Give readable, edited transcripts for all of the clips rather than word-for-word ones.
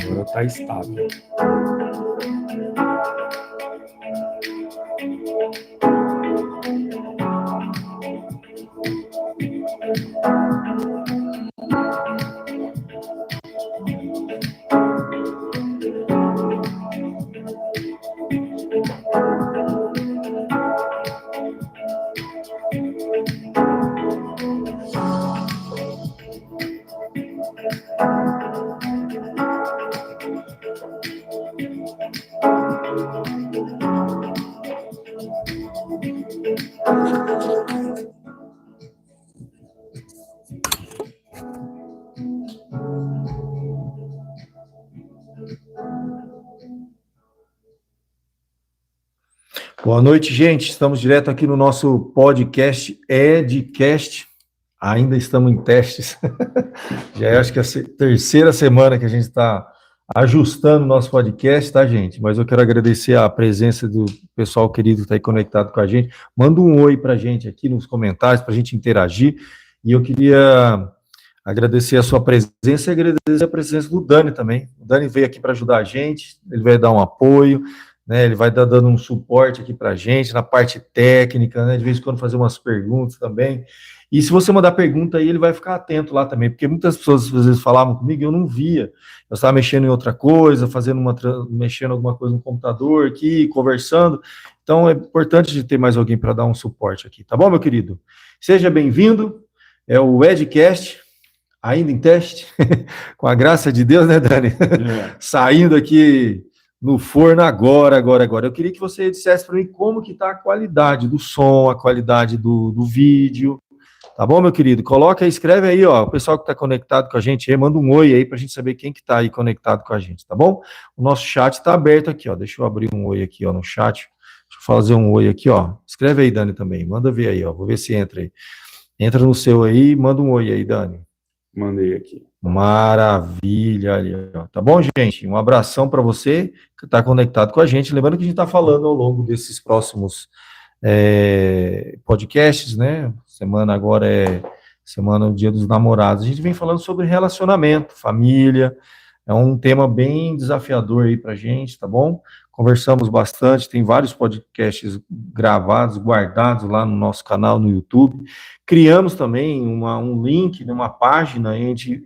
Agora está estável. Boa noite, gente. Estamos direto aqui no nosso podcast Edcast. Ainda estamos em testes. Já acho que é a terceira semana que a gente está ajustando o nosso podcast, tá, gente? Mas eu quero agradecer a presença do pessoal querido que está aí conectado com a gente. Manda um oi para a gente aqui nos comentários, para a gente interagir. E eu queria agradecer a sua presença e agradecer a presença do Dani também. O Dani veio aqui para ajudar a gente, ele vai dar um apoio, né? Ele vai estar dando um suporte aqui para a gente, na parte técnica, né? De vez em quando fazer umas perguntas também. E se você mandar pergunta aí, ele vai ficar atento lá também, porque muitas pessoas às vezes falavam comigo e eu não via. Eu estava mexendo em outra coisa, mexendo alguma coisa no computador aqui, conversando. Então é importante de ter mais alguém para dar um suporte aqui, tá bom, meu querido? Seja bem-vindo, é o Edcast, ainda em teste, com a graça de Deus, né, Dani? Saindo aqui no forno agora. Eu queria que você dissesse para mim como que está a qualidade do som, a qualidade do vídeo. Tá bom, meu querido? Coloca aí, escreve aí, ó, o pessoal que está conectado com a gente aí, manda um oi aí para a gente saber quem que está aí conectado com a gente, tá bom? O nosso chat está aberto aqui, ó, deixa eu abrir um oi aqui, ó, no chat, deixa eu fazer um oi aqui, ó, escreve aí, Dani, também, manda ver aí, ó, vou ver se entra aí. Entra no seu aí, manda um oi aí, Dani. Mandei aqui. Maravilha, ali, ó. Tá bom, gente? Um abração para você que está conectado com a gente, lembrando que a gente está falando ao longo desses próximos podcasts, né? Semana agora é semana do Dia dos Namorados. A gente vem falando sobre relacionamento, família. É um tema bem desafiador aí pra gente, tá bom? Conversamos bastante, tem vários podcasts gravados, guardados lá no nosso canal no YouTube. Criamos também um link, uma página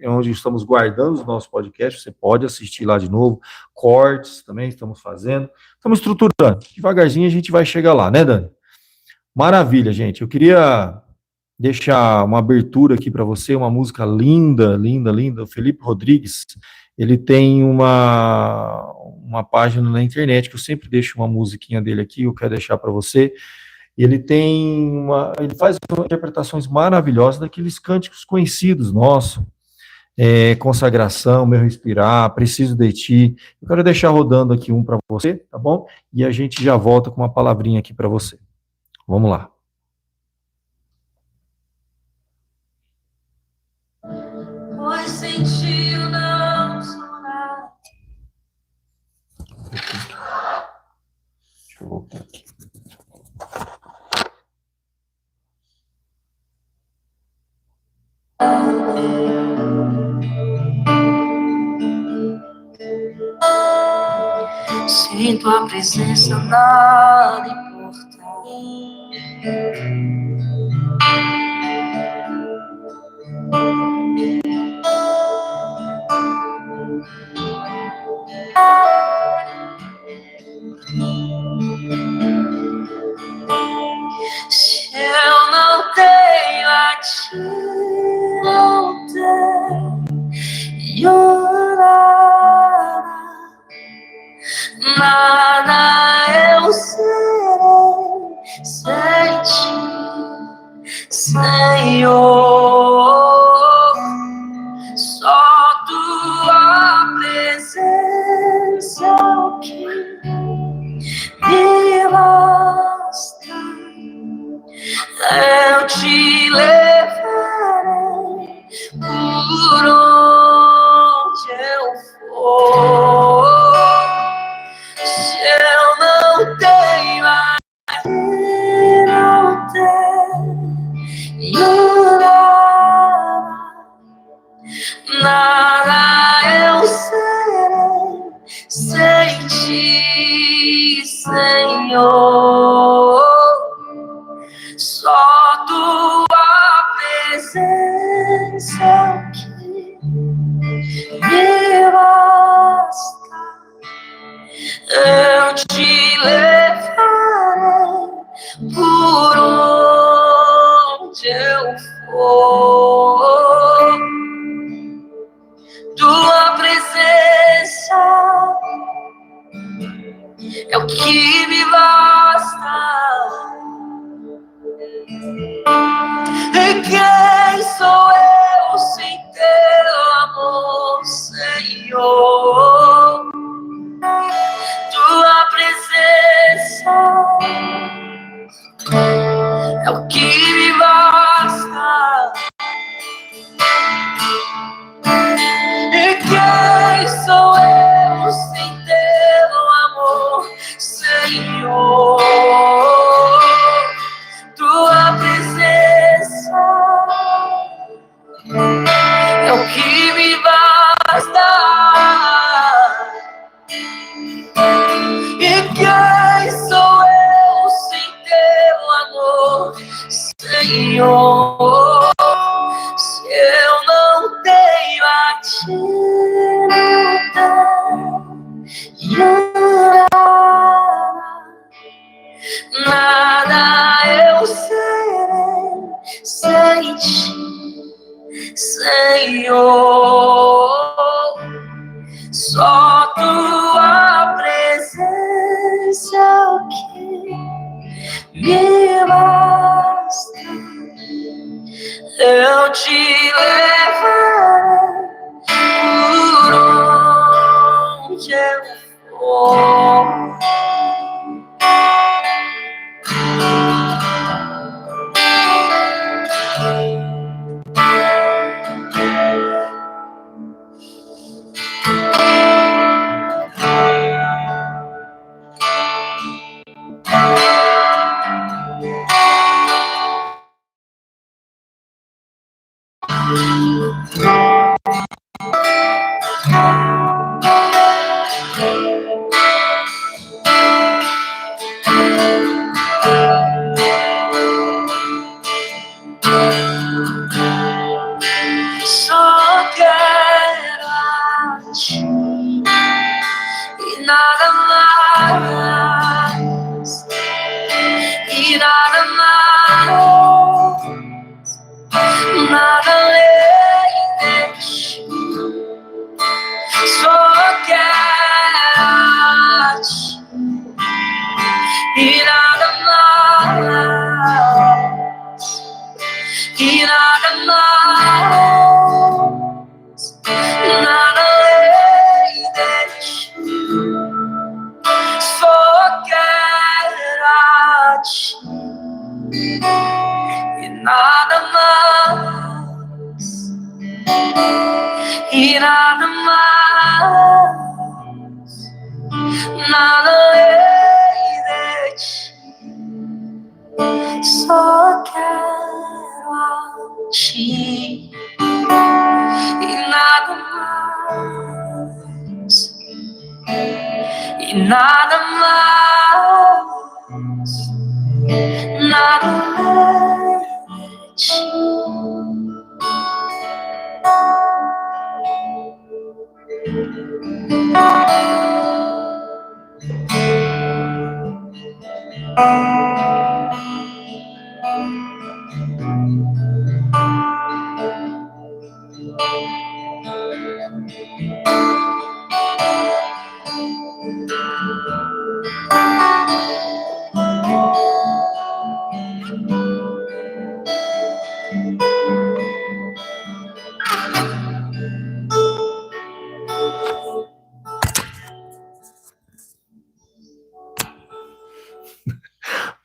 onde estamos guardando os nossos podcasts. Você pode assistir lá de novo. Cortes também estamos fazendo. Estamos estruturando. Devagarzinho a gente vai chegar lá, né, Dani? Maravilha, gente. Eu queria deixar uma abertura aqui para você, uma música linda, linda, linda. O Felipe Rodrigues, ele tem uma página na internet que eu sempre deixo uma musiquinha dele aqui, eu quero deixar para você. Ele faz interpretações maravilhosas daqueles cânticos conhecidos nossos. Consagração, Meu Respirar, Preciso de Ti. Eu quero deixar rodando aqui um para você, tá bom? E a gente já volta com uma palavrinha aqui para você. Vamos lá. Pois sem ti eu não sou nada. Deixa eu voltar aqui. Sem tua presença nada importa. Se eu não tenho a ti, não tenho nada, nada eu serei. presença é o que me basta. Eu te levarei por onde eu for. Tua presença é o que me basta. E quem sou eu sem teu amor, Senhor? Tua presença é o que me basta. E quem sou eu sem teu amor, Senhor? Tua presença é o que me basta. E quem sou eu sem teu amor, Senhor? Se eu não tenho a ti, nada eu serei sem ti, Senhor. Só tua presença é o que me basta. Eu te levarei por onde eu for. Só quero a ti e nada mais, e nada mais, nada além de ti. Só quero a ti e nada mais, e nada mais, nada além de ti. Só quero a ti e nada mais, e nada mais, nada além de ti. Só quero a ti e nada mais, e nada mais, nada além de ti.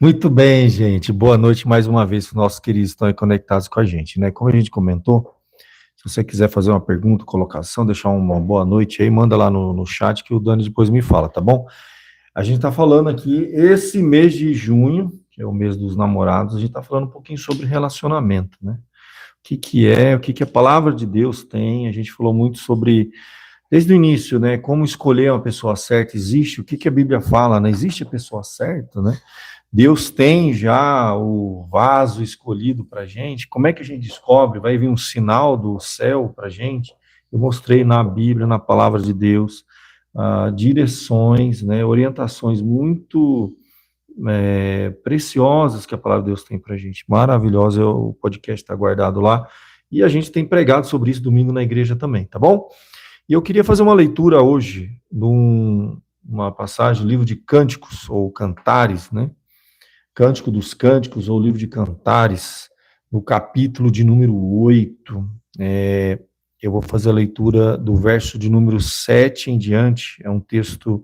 Muito bem, gente. Boa noite mais uma vez para os nossos queridos que estão aí conectados com a gente, né? Como a gente comentou, se você quiser fazer uma pergunta, colocação, deixar uma boa noite aí, manda lá no chat que o Dani depois me fala, tá bom? A gente está falando aqui, esse mês de junho, que é o mês dos namorados, a gente está falando um pouquinho sobre relacionamento, né? O que a palavra de Deus tem, a gente falou muito sobre, desde o início, né? Como escolher uma pessoa certa, existe, o que a Bíblia fala, não existe a pessoa certa, né? Deus tem já o vaso escolhido para a gente. Como é que a gente descobre? Vai vir um sinal do céu para a gente? Eu mostrei na Bíblia, na palavra de Deus, direções, né, orientações muito preciosas que a palavra de Deus tem para a gente. Maravilhosa, o podcast está guardado lá. E a gente tem pregado sobre isso domingo na igreja também, tá bom? E eu queria fazer uma leitura hoje de uma passagem, livro de Cânticos, ou Cantares, né? Cântico dos Cânticos, ou livro de Cantares, no capítulo de número 8. Eu vou fazer a leitura do verso de número 7 em diante. É um texto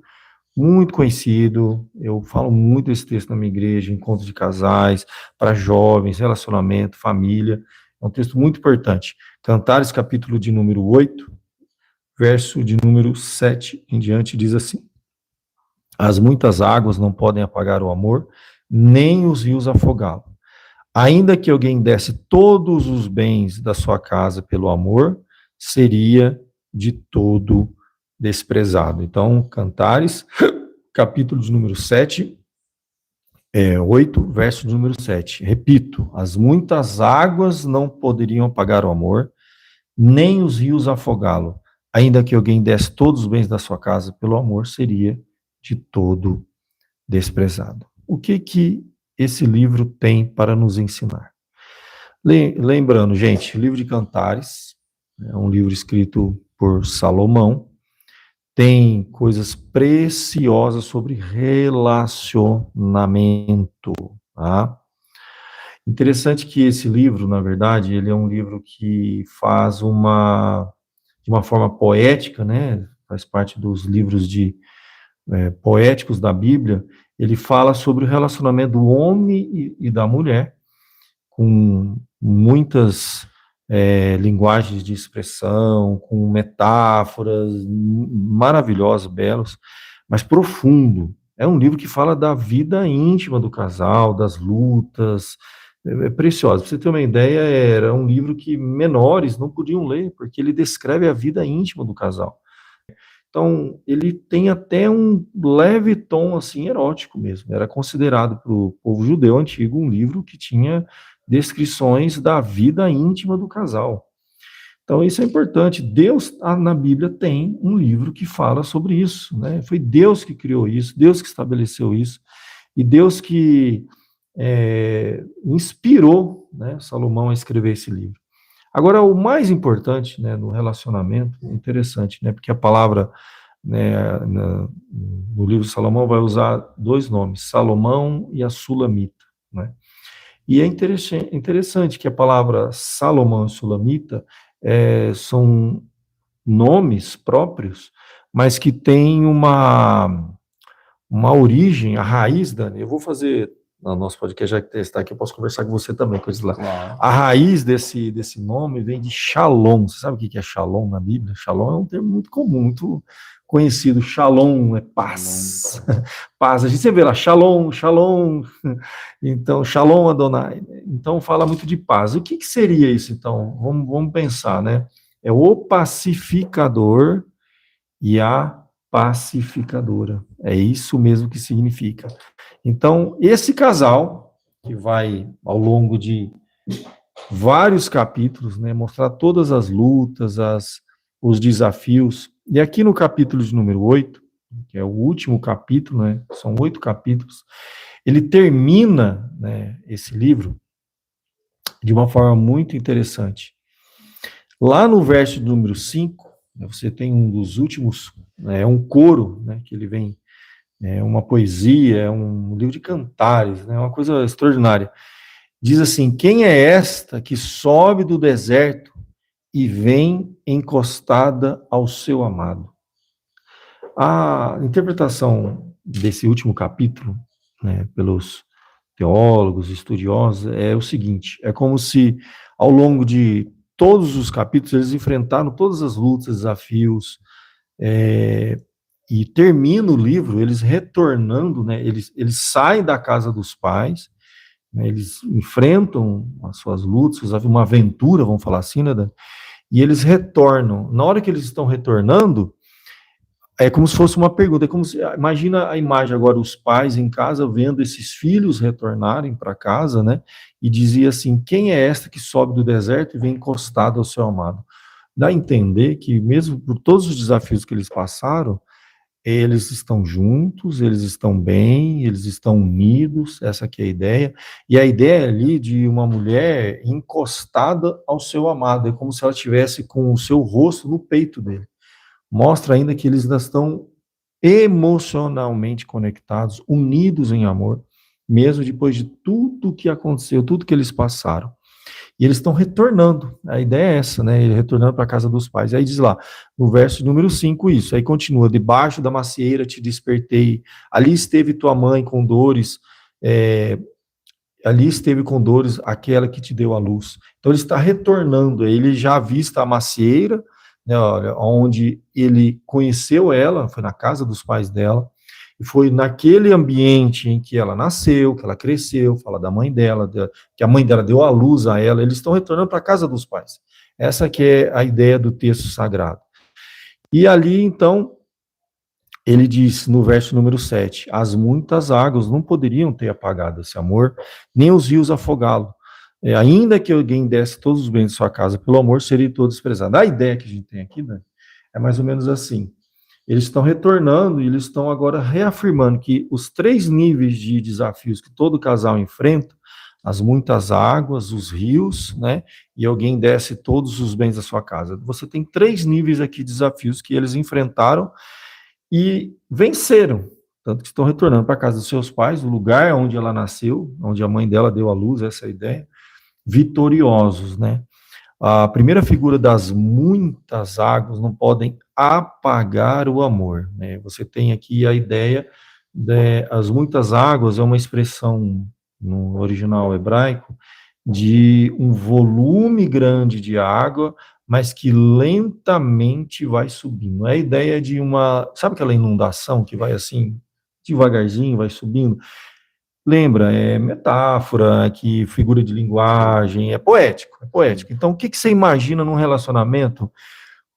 muito conhecido, eu falo muito desse texto na minha igreja, encontros de casais, para jovens, relacionamento, família. É um texto muito importante. Cantares, capítulo de número 8, verso de número 7 em diante, diz assim: As muitas águas não podem apagar o amor, nem os rios afogá-lo. Ainda que alguém desse todos os bens da sua casa pelo amor, seria de todo desprezado. Então, Cantares, capítulo de número 7, 8, verso de número 7. Repito, as muitas águas não poderiam apagar o amor, nem os rios afogá-lo. Ainda que alguém desse todos os bens da sua casa pelo amor, seria de todo desprezado. O que esse livro tem para nos ensinar? Lembrando, gente, o livro de Cantares é um livro escrito por Salomão, tem coisas preciosas sobre relacionamento, tá? Interessante que esse livro, na verdade, ele é um livro que faz de uma forma poética, né? Faz parte dos livros poéticos da Bíblia. Ele fala sobre o relacionamento do homem e da mulher, com muitas linguagens de expressão, com metáforas maravilhosas, belos, mas profundo. É um livro que fala da vida íntima do casal, das lutas, precioso. Para você ter uma ideia, era um livro que menores não podiam ler, porque ele descreve a vida íntima do casal. Então, ele tem até um leve tom, assim, erótico mesmo. Era considerado para o povo judeu antigo um livro que tinha descrições da vida íntima do casal. Então, isso é importante. Deus, na Bíblia, tem um livro que fala sobre isso, né? Foi Deus que criou isso, Deus que estabeleceu isso, e Deus que inspirou, né, Salomão a escrever esse livro. Agora, o mais importante, né, no relacionamento, interessante, né, porque a palavra, né, no livro de Salomão vai usar dois nomes, Salomão e a Sulamita, né? E é interessante que a palavra Salomão e Sulamita são nomes próprios, mas que têm uma origem, a raiz, Dani, eu vou fazer no nosso podcast, já que está aqui, eu posso conversar com você também, coisas lá. Claro. A raiz desse nome vem de Shalom. Você sabe o que é Shalom na Bíblia? Shalom é um termo muito comum, muito conhecido. Shalom é paz. Paz. A gente sempre vê lá, Shalom, Shalom. Então, Shalom Adonai. Então, fala muito de paz. O que seria isso, então? Vamos pensar, né? É o pacificador e a pacificadora. É isso mesmo que significa. Então, esse casal, que vai, ao longo de vários capítulos, né, mostrar todas as lutas, os desafios, e aqui no capítulo de número 8, que é o último capítulo, né, são 8 capítulos, ele termina, né, esse livro de uma forma muito interessante. Lá no verso de número 5, você tem um dos últimos, um coro, né, que ele vem, uma poesia, é um livro de cantares, né, uma coisa extraordinária. Diz assim: quem é esta que sobe do deserto e vem encostada ao seu amado? A interpretação desse último capítulo, né, pelos teólogos, estudiosos, é o seguinte: é como se ao longo de todos os capítulos eles enfrentaram todas as lutas, desafios, e termina o livro eles retornando, né, eles saem da casa dos pais, né, eles enfrentam as suas lutas, uma aventura, vamos falar assim, né, e eles retornam. Na hora que eles estão retornando, É como se fosse uma pergunta, imagina a imagem agora, os pais em casa vendo esses filhos retornarem para casa, né? E dizia assim: quem é esta que sobe do deserto e vem encostada ao seu amado? Dá a entender que, mesmo por todos os desafios que eles passaram, eles estão juntos, eles estão bem, eles estão unidos, essa aqui é a ideia. E a ideia ali de uma mulher encostada ao seu amado, é como se ela estivesse com o seu rosto no peito dele. Mostra ainda que eles ainda estão emocionalmente conectados, unidos em amor, mesmo depois de tudo que aconteceu, tudo que eles passaram. E eles estão retornando, a ideia é essa, né? Retornando para a casa dos pais. Aí diz lá, no verso número 5, isso. Aí continua: debaixo da macieira te despertei, ali esteve tua mãe com dores, ali esteve com dores aquela que te deu a luz. Então ele está retornando, ele já avista a macieira, né, olha, onde ele conheceu ela, foi na casa dos pais dela, e foi naquele ambiente em que ela nasceu, que ela cresceu, fala da mãe dela, que a mãe dela deu a luz a ela, eles estão retornando para a casa dos pais. Essa que é a ideia do texto sagrado. E ali, então, ele diz no verso número 7, as muitas águas não poderiam ter apagado esse amor, nem os rios afogá-lo. Ainda que alguém desse todos os bens de sua casa pelo amor, seria todo desprezado. A ideia que a gente tem aqui, né, é mais ou menos assim. Eles estão retornando e eles estão agora reafirmando que os 3 níveis de desafios que todo casal enfrenta, as muitas águas, os rios, né, e alguém desce todos os bens da sua casa. Você tem 3 níveis aqui de desafios que eles enfrentaram e venceram, tanto que estão retornando para a casa dos seus pais, o lugar onde ela nasceu, onde a mãe dela deu à luz, essa é a ideia, vitoriosos, né? A primeira figura das muitas águas não podem apagar o amor, né? Você tem aqui a ideia as muitas águas é uma expressão no original hebraico de um volume grande de água, mas que lentamente vai subindo. É a ideia de sabe aquela inundação que vai assim, devagarzinho, vai subindo? Lembra, é metáfora, que figura de linguagem, é poético, é poético. Então, o que você imagina num relacionamento?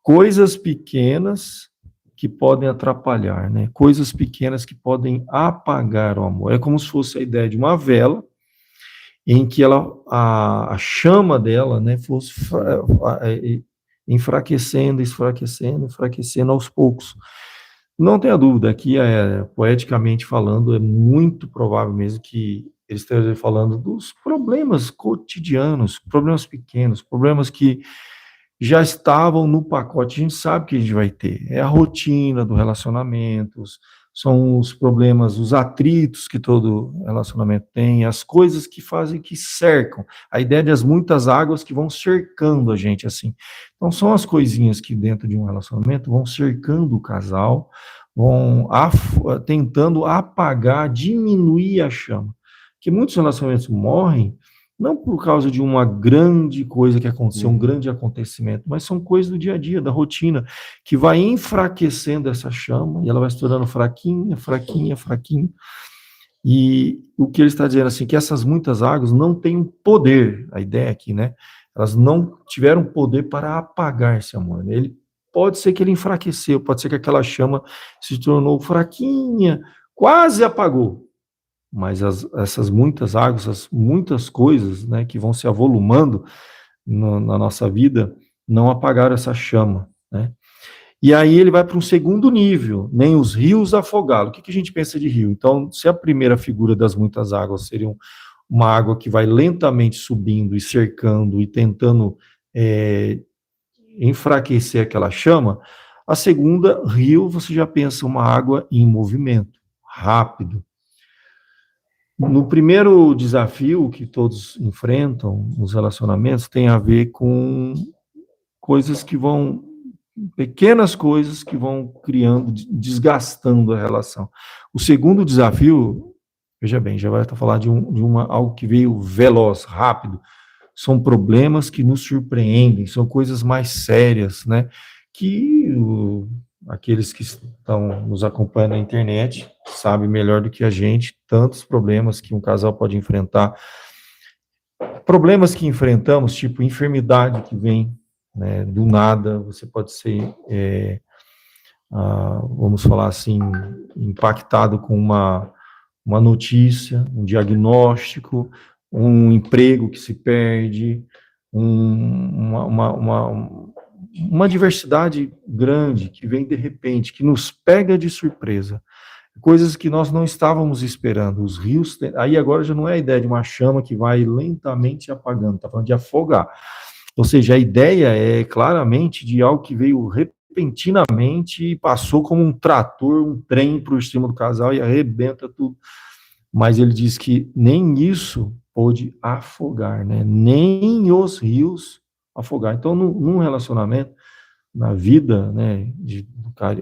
Coisas pequenas que podem atrapalhar, né? Coisas pequenas que podem apagar o amor. É como se fosse a ideia de uma vela, em que a chama dela, né, fosse enfraquecendo, enfraquecendo aos poucos. Não tenha dúvida, aqui, poeticamente falando, é muito provável mesmo que eles estejam falando dos problemas cotidianos, problemas pequenos, problemas que já estavam no pacote, a gente sabe que a gente vai ter. É a rotina do relacionamento, são os problemas, os atritos que todo relacionamento tem, as coisas que fazem, que cercam. A ideia das muitas águas que vão cercando a gente, assim. Então, são as coisinhas que dentro de um relacionamento vão cercando o casal, vão tentando apagar, diminuir a chama. Que muitos relacionamentos morrem não por causa de uma grande coisa que aconteceu, um grande acontecimento, mas são coisas do dia a dia, da rotina, que vai enfraquecendo essa chama, e ela vai se tornando fraquinha, fraquinha, fraquinha. E o que ele está dizendo, assim, que essas muitas águas não têm poder, a ideia aqui, né? Elas não tiveram poder para apagar esse amor, né? Pode ser que ele enfraqueceu, pode ser que aquela chama se tornou fraquinha, quase apagou. Mas essas muitas águas, essas muitas coisas, né, que vão se avolumando na nossa vida, não apagaram essa chama, né? E aí ele vai para um segundo nível, nem os rios afogá-lo. O que a gente pensa de rio? Então, se a primeira figura das muitas águas seria uma água que vai lentamente subindo e cercando e tentando enfraquecer aquela chama, a segunda, rio, você já pensa uma água em movimento, rápido. No primeiro desafio que todos enfrentam nos relacionamentos tem a ver com coisas que vão, pequenas coisas que vão criando, desgastando a relação. O segundo desafio, veja bem, já vai falar de algo que veio veloz, rápido, são problemas que nos surpreendem, são coisas mais sérias, né, que aqueles que estão nos acompanhando na internet sabem melhor do que a gente, tantos problemas que um casal pode enfrentar, problemas que enfrentamos, tipo enfermidade que vem, né, do nada, você pode ser vamos falar assim, impactado com uma notícia, um diagnóstico, um emprego que se perde, uma diversidade grande que vem de repente, que nos pega de surpresa. Coisas que nós não estávamos esperando. Os rios, aí agora já não é a ideia de uma chama que vai lentamente apagando, está falando de afogar. Ou seja, a ideia é claramente de algo que veio repentinamente e passou como um trator, um trem para o cima do casal e arrebenta tudo. Mas ele diz que nem isso pôde afogar, né? Nem os rios afogar. Então, num relacionamento, na vida, né,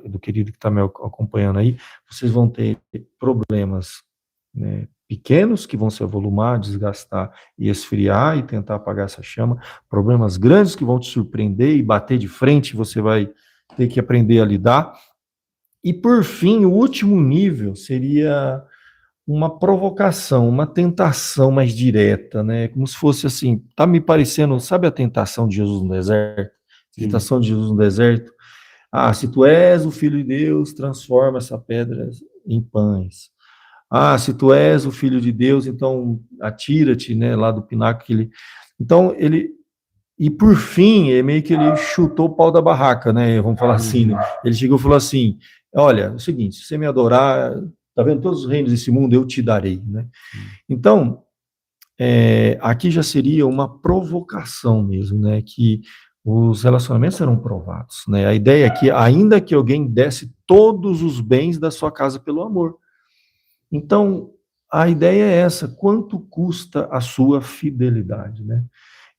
do querido que está me acompanhando aí, vocês vão ter problemas, né, pequenos que vão se avolumar, desgastar e esfriar e tentar apagar essa chama, problemas grandes que vão te surpreender e bater de frente, você vai ter que aprender a lidar. E por fim, o último nível seria uma provocação, uma tentação mais direta, né? Como se fosse assim, tá me parecendo, sabe a tentação de Jesus no deserto? Tentação de Jesus no deserto. Se tu és o Filho de Deus, transforma essa pedra em pães. Se tu és o Filho de Deus, então atira-te, né, lá do pináculo. Então, e por fim, meio que ele chutou o pau da barraca, né, vamos falar assim, né? Ele chegou e falou assim, olha, é o seguinte, se você me adorar, tá vendo, todos os reinos desse mundo eu te darei, né? Então, aqui já seria uma provocação mesmo, né, que os relacionamentos serão provados, né? A ideia é que, ainda que alguém desse todos os bens da sua casa pelo amor. Então, a ideia é essa, quanto custa a sua fidelidade, né?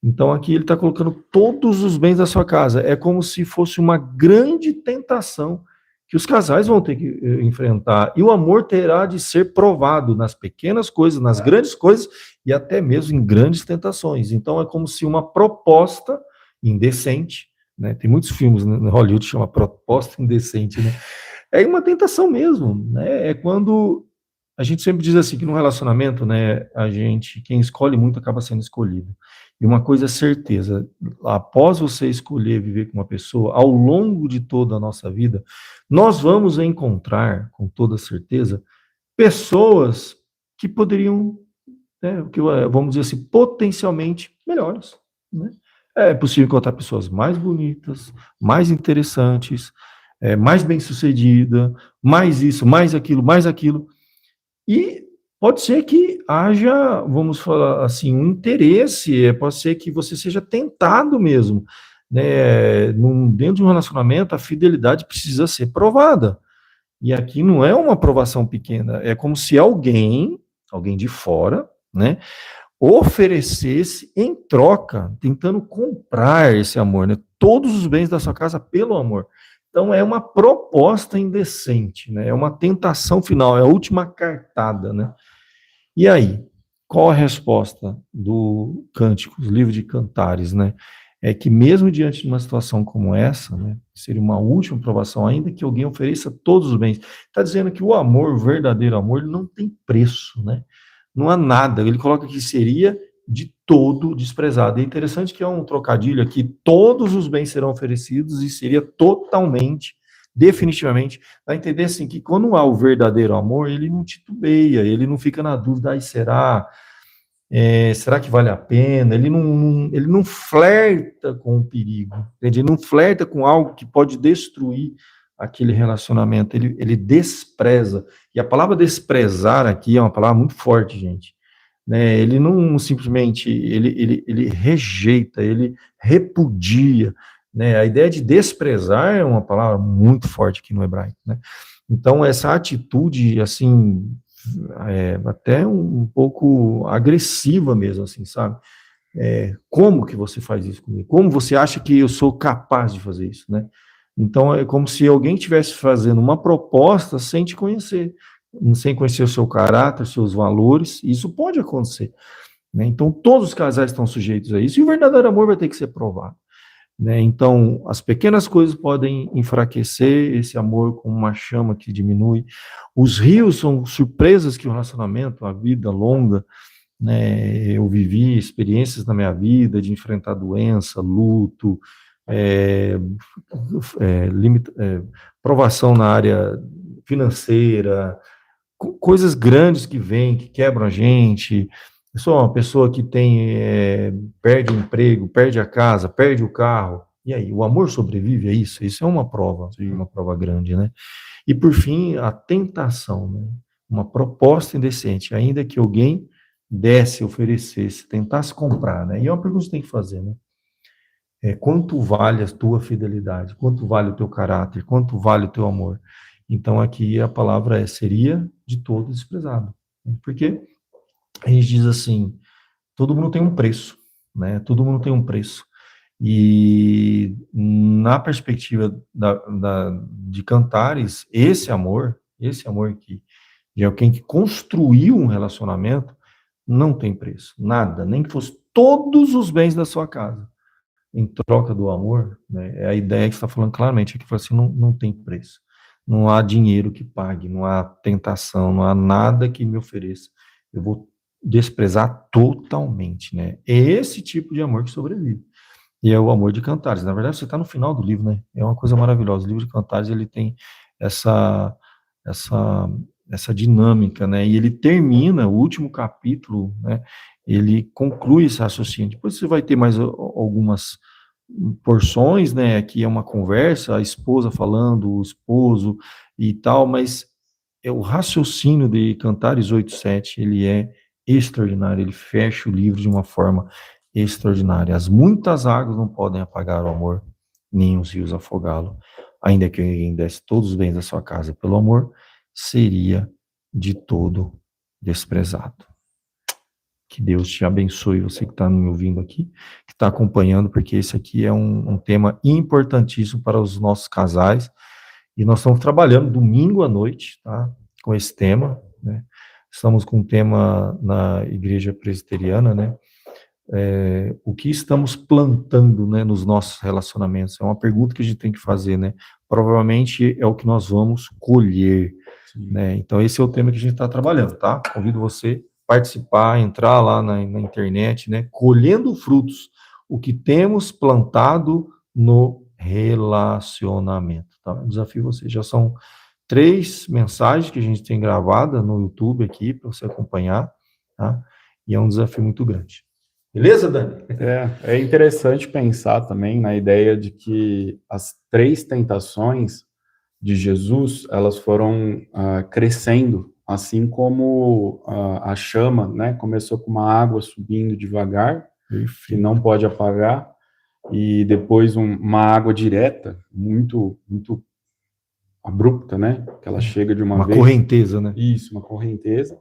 Então, aqui ele está colocando todos os bens da sua casa. É como se fosse uma grande tentação que os casais vão ter que enfrentar. E o amor terá de ser provado nas pequenas coisas, nas grandes coisas e até mesmo em grandes tentações. Então, é como se uma proposta indecente, né? Tem muitos filmes no Hollywood que chama proposta indecente, né? É uma tentação mesmo, né? É quando a gente sempre diz assim que no relacionamento, né, quem escolhe muito acaba sendo escolhido. E uma coisa é certeza, após você escolher viver com uma pessoa, ao longo de toda a nossa vida, nós vamos encontrar, com toda certeza, pessoas que poderiam, né, vamos dizer assim, potencialmente melhores, né? É possível encontrar pessoas mais bonitas, mais interessantes, mais bem-sucedida, mais isso, mais aquilo. E pode ser que haja, vamos falar assim, um interesse, pode ser que você seja tentado mesmo, né? Dentro de um relacionamento, a fidelidade precisa ser provada. E aqui não é uma provação pequena, é como se alguém de fora, né, oferecesse em troca, tentando comprar esse amor, né? Todos os bens da sua casa pelo amor. Então é uma proposta indecente, né? É uma tentação final, é a última cartada, né? E aí, qual a resposta do Cânticos, livro de Cantares, né? É que mesmo diante de uma situação como essa, né, seria uma última provação, ainda que alguém ofereça todos os bens. Está dizendo que o amor, o verdadeiro amor, ele não tem preço, né? Não há nada. Ele coloca que seria de todo desprezado. É interessante que é um trocadilho aqui, todos os bens serão oferecidos e seria totalmente, definitivamente, a entender assim, que quando há o verdadeiro amor, ele não titubeia, ele não fica na dúvida, será que vale a pena? Ele não flerta com o perigo, entende? Ele não flerta com algo que pode destruir aquele relacionamento, ele despreza. E a palavra desprezar aqui é uma palavra muito forte, gente. Né? Ele não simplesmente, ele rejeita, ele repudia. Né? A ideia de desprezar é uma palavra muito forte aqui no hebraico. Né? Então, essa atitude, assim, até um pouco agressiva mesmo, assim, sabe? Como que você faz isso comigo? Como você acha que eu sou capaz de fazer isso, né? Então, é como se alguém estivesse fazendo uma proposta sem te conhecer, sem conhecer o seu caráter, seus valores, e isso pode acontecer, né? Então, todos os casais estão sujeitos a isso, e o verdadeiro amor vai ter que ser provado, né? Então, as pequenas coisas podem enfraquecer esse amor como uma chama que diminui. Os rios são surpresas que o relacionamento, a vida longa, né? Eu vivi experiências na minha vida de enfrentar doença, luto, provação na área financeira, coisas grandes que vêm, que quebram a gente. Eu sou uma pessoa que perde o emprego, perde a casa, perde o carro. E aí, o amor sobrevive a isso? Isso é uma prova grande, né? E por fim, a tentação, né? Uma proposta indecente, ainda que alguém desse, oferecesse, tentasse comprar, né? E é uma pergunta que você tem que fazer, né? Quanto vale a tua fidelidade? Quanto vale o teu caráter? Quanto vale o teu amor? Então, aqui a palavra seria de todo desprezado. Porque a gente diz assim, todo mundo tem um preço, né? Todo mundo tem um preço. E na perspectiva de Cantares, esse amor que de alguém que construiu um relacionamento, não tem preço, nada, nem que fosse todos os bens da sua casa, em troca do amor, né, é a ideia que está falando claramente aqui, assim, não tem preço, não há dinheiro que pague, não há tentação, não há nada que me ofereça, eu vou desprezar totalmente, né, é esse tipo de amor que sobrevive. E é o amor de Cantares. Na verdade, você está no final do livro, né? É uma coisa maravilhosa. O livro de Cantares, ele tem essa dinâmica, né? E ele termina, o último capítulo, né? Ele conclui esse raciocínio. Depois você vai ter mais algumas porções, né? Aqui é uma conversa, a esposa falando, o esposo e tal, mas o raciocínio de Cantares 8:7, ele é extraordinário, ele fecha o livro de uma forma extraordinária. As muitas águas não podem apagar o amor, nem os rios afogá-lo. Ainda que alguém desse todos os bens da sua casa pelo amor, seria de todo desprezado. Que Deus te abençoe, você que está me ouvindo aqui, que está acompanhando, porque esse aqui é um tema importantíssimo para os nossos casais, e nós estamos trabalhando domingo à noite, tá, com esse tema, né? Estamos com um tema na igreja presbiteriana, né? O que estamos plantando, né, nos nossos relacionamentos? É uma pergunta que a gente tem que fazer, né? Provavelmente é o que nós vamos colher, né? Então esse é o tema que a gente está trabalhando, tá? Convido você a participar, entrar lá na internet, né? Colhendo frutos, o que temos plantado no relacionamento, tá? Eu desafio você, já são 3 mensagens que a gente tem gravada no YouTube aqui, para você acompanhar, tá? E é um desafio muito grande. Beleza, Dani? É interessante pensar também na ideia de que as 3 tentações de Jesus, elas foram crescendo, assim como a chama, né? Começou com uma água subindo devagar, que não pode apagar, e depois uma água direta, muito, muito abrupta, né? Que ela chega de uma vez. Uma correnteza, né? Isso, uma correnteza.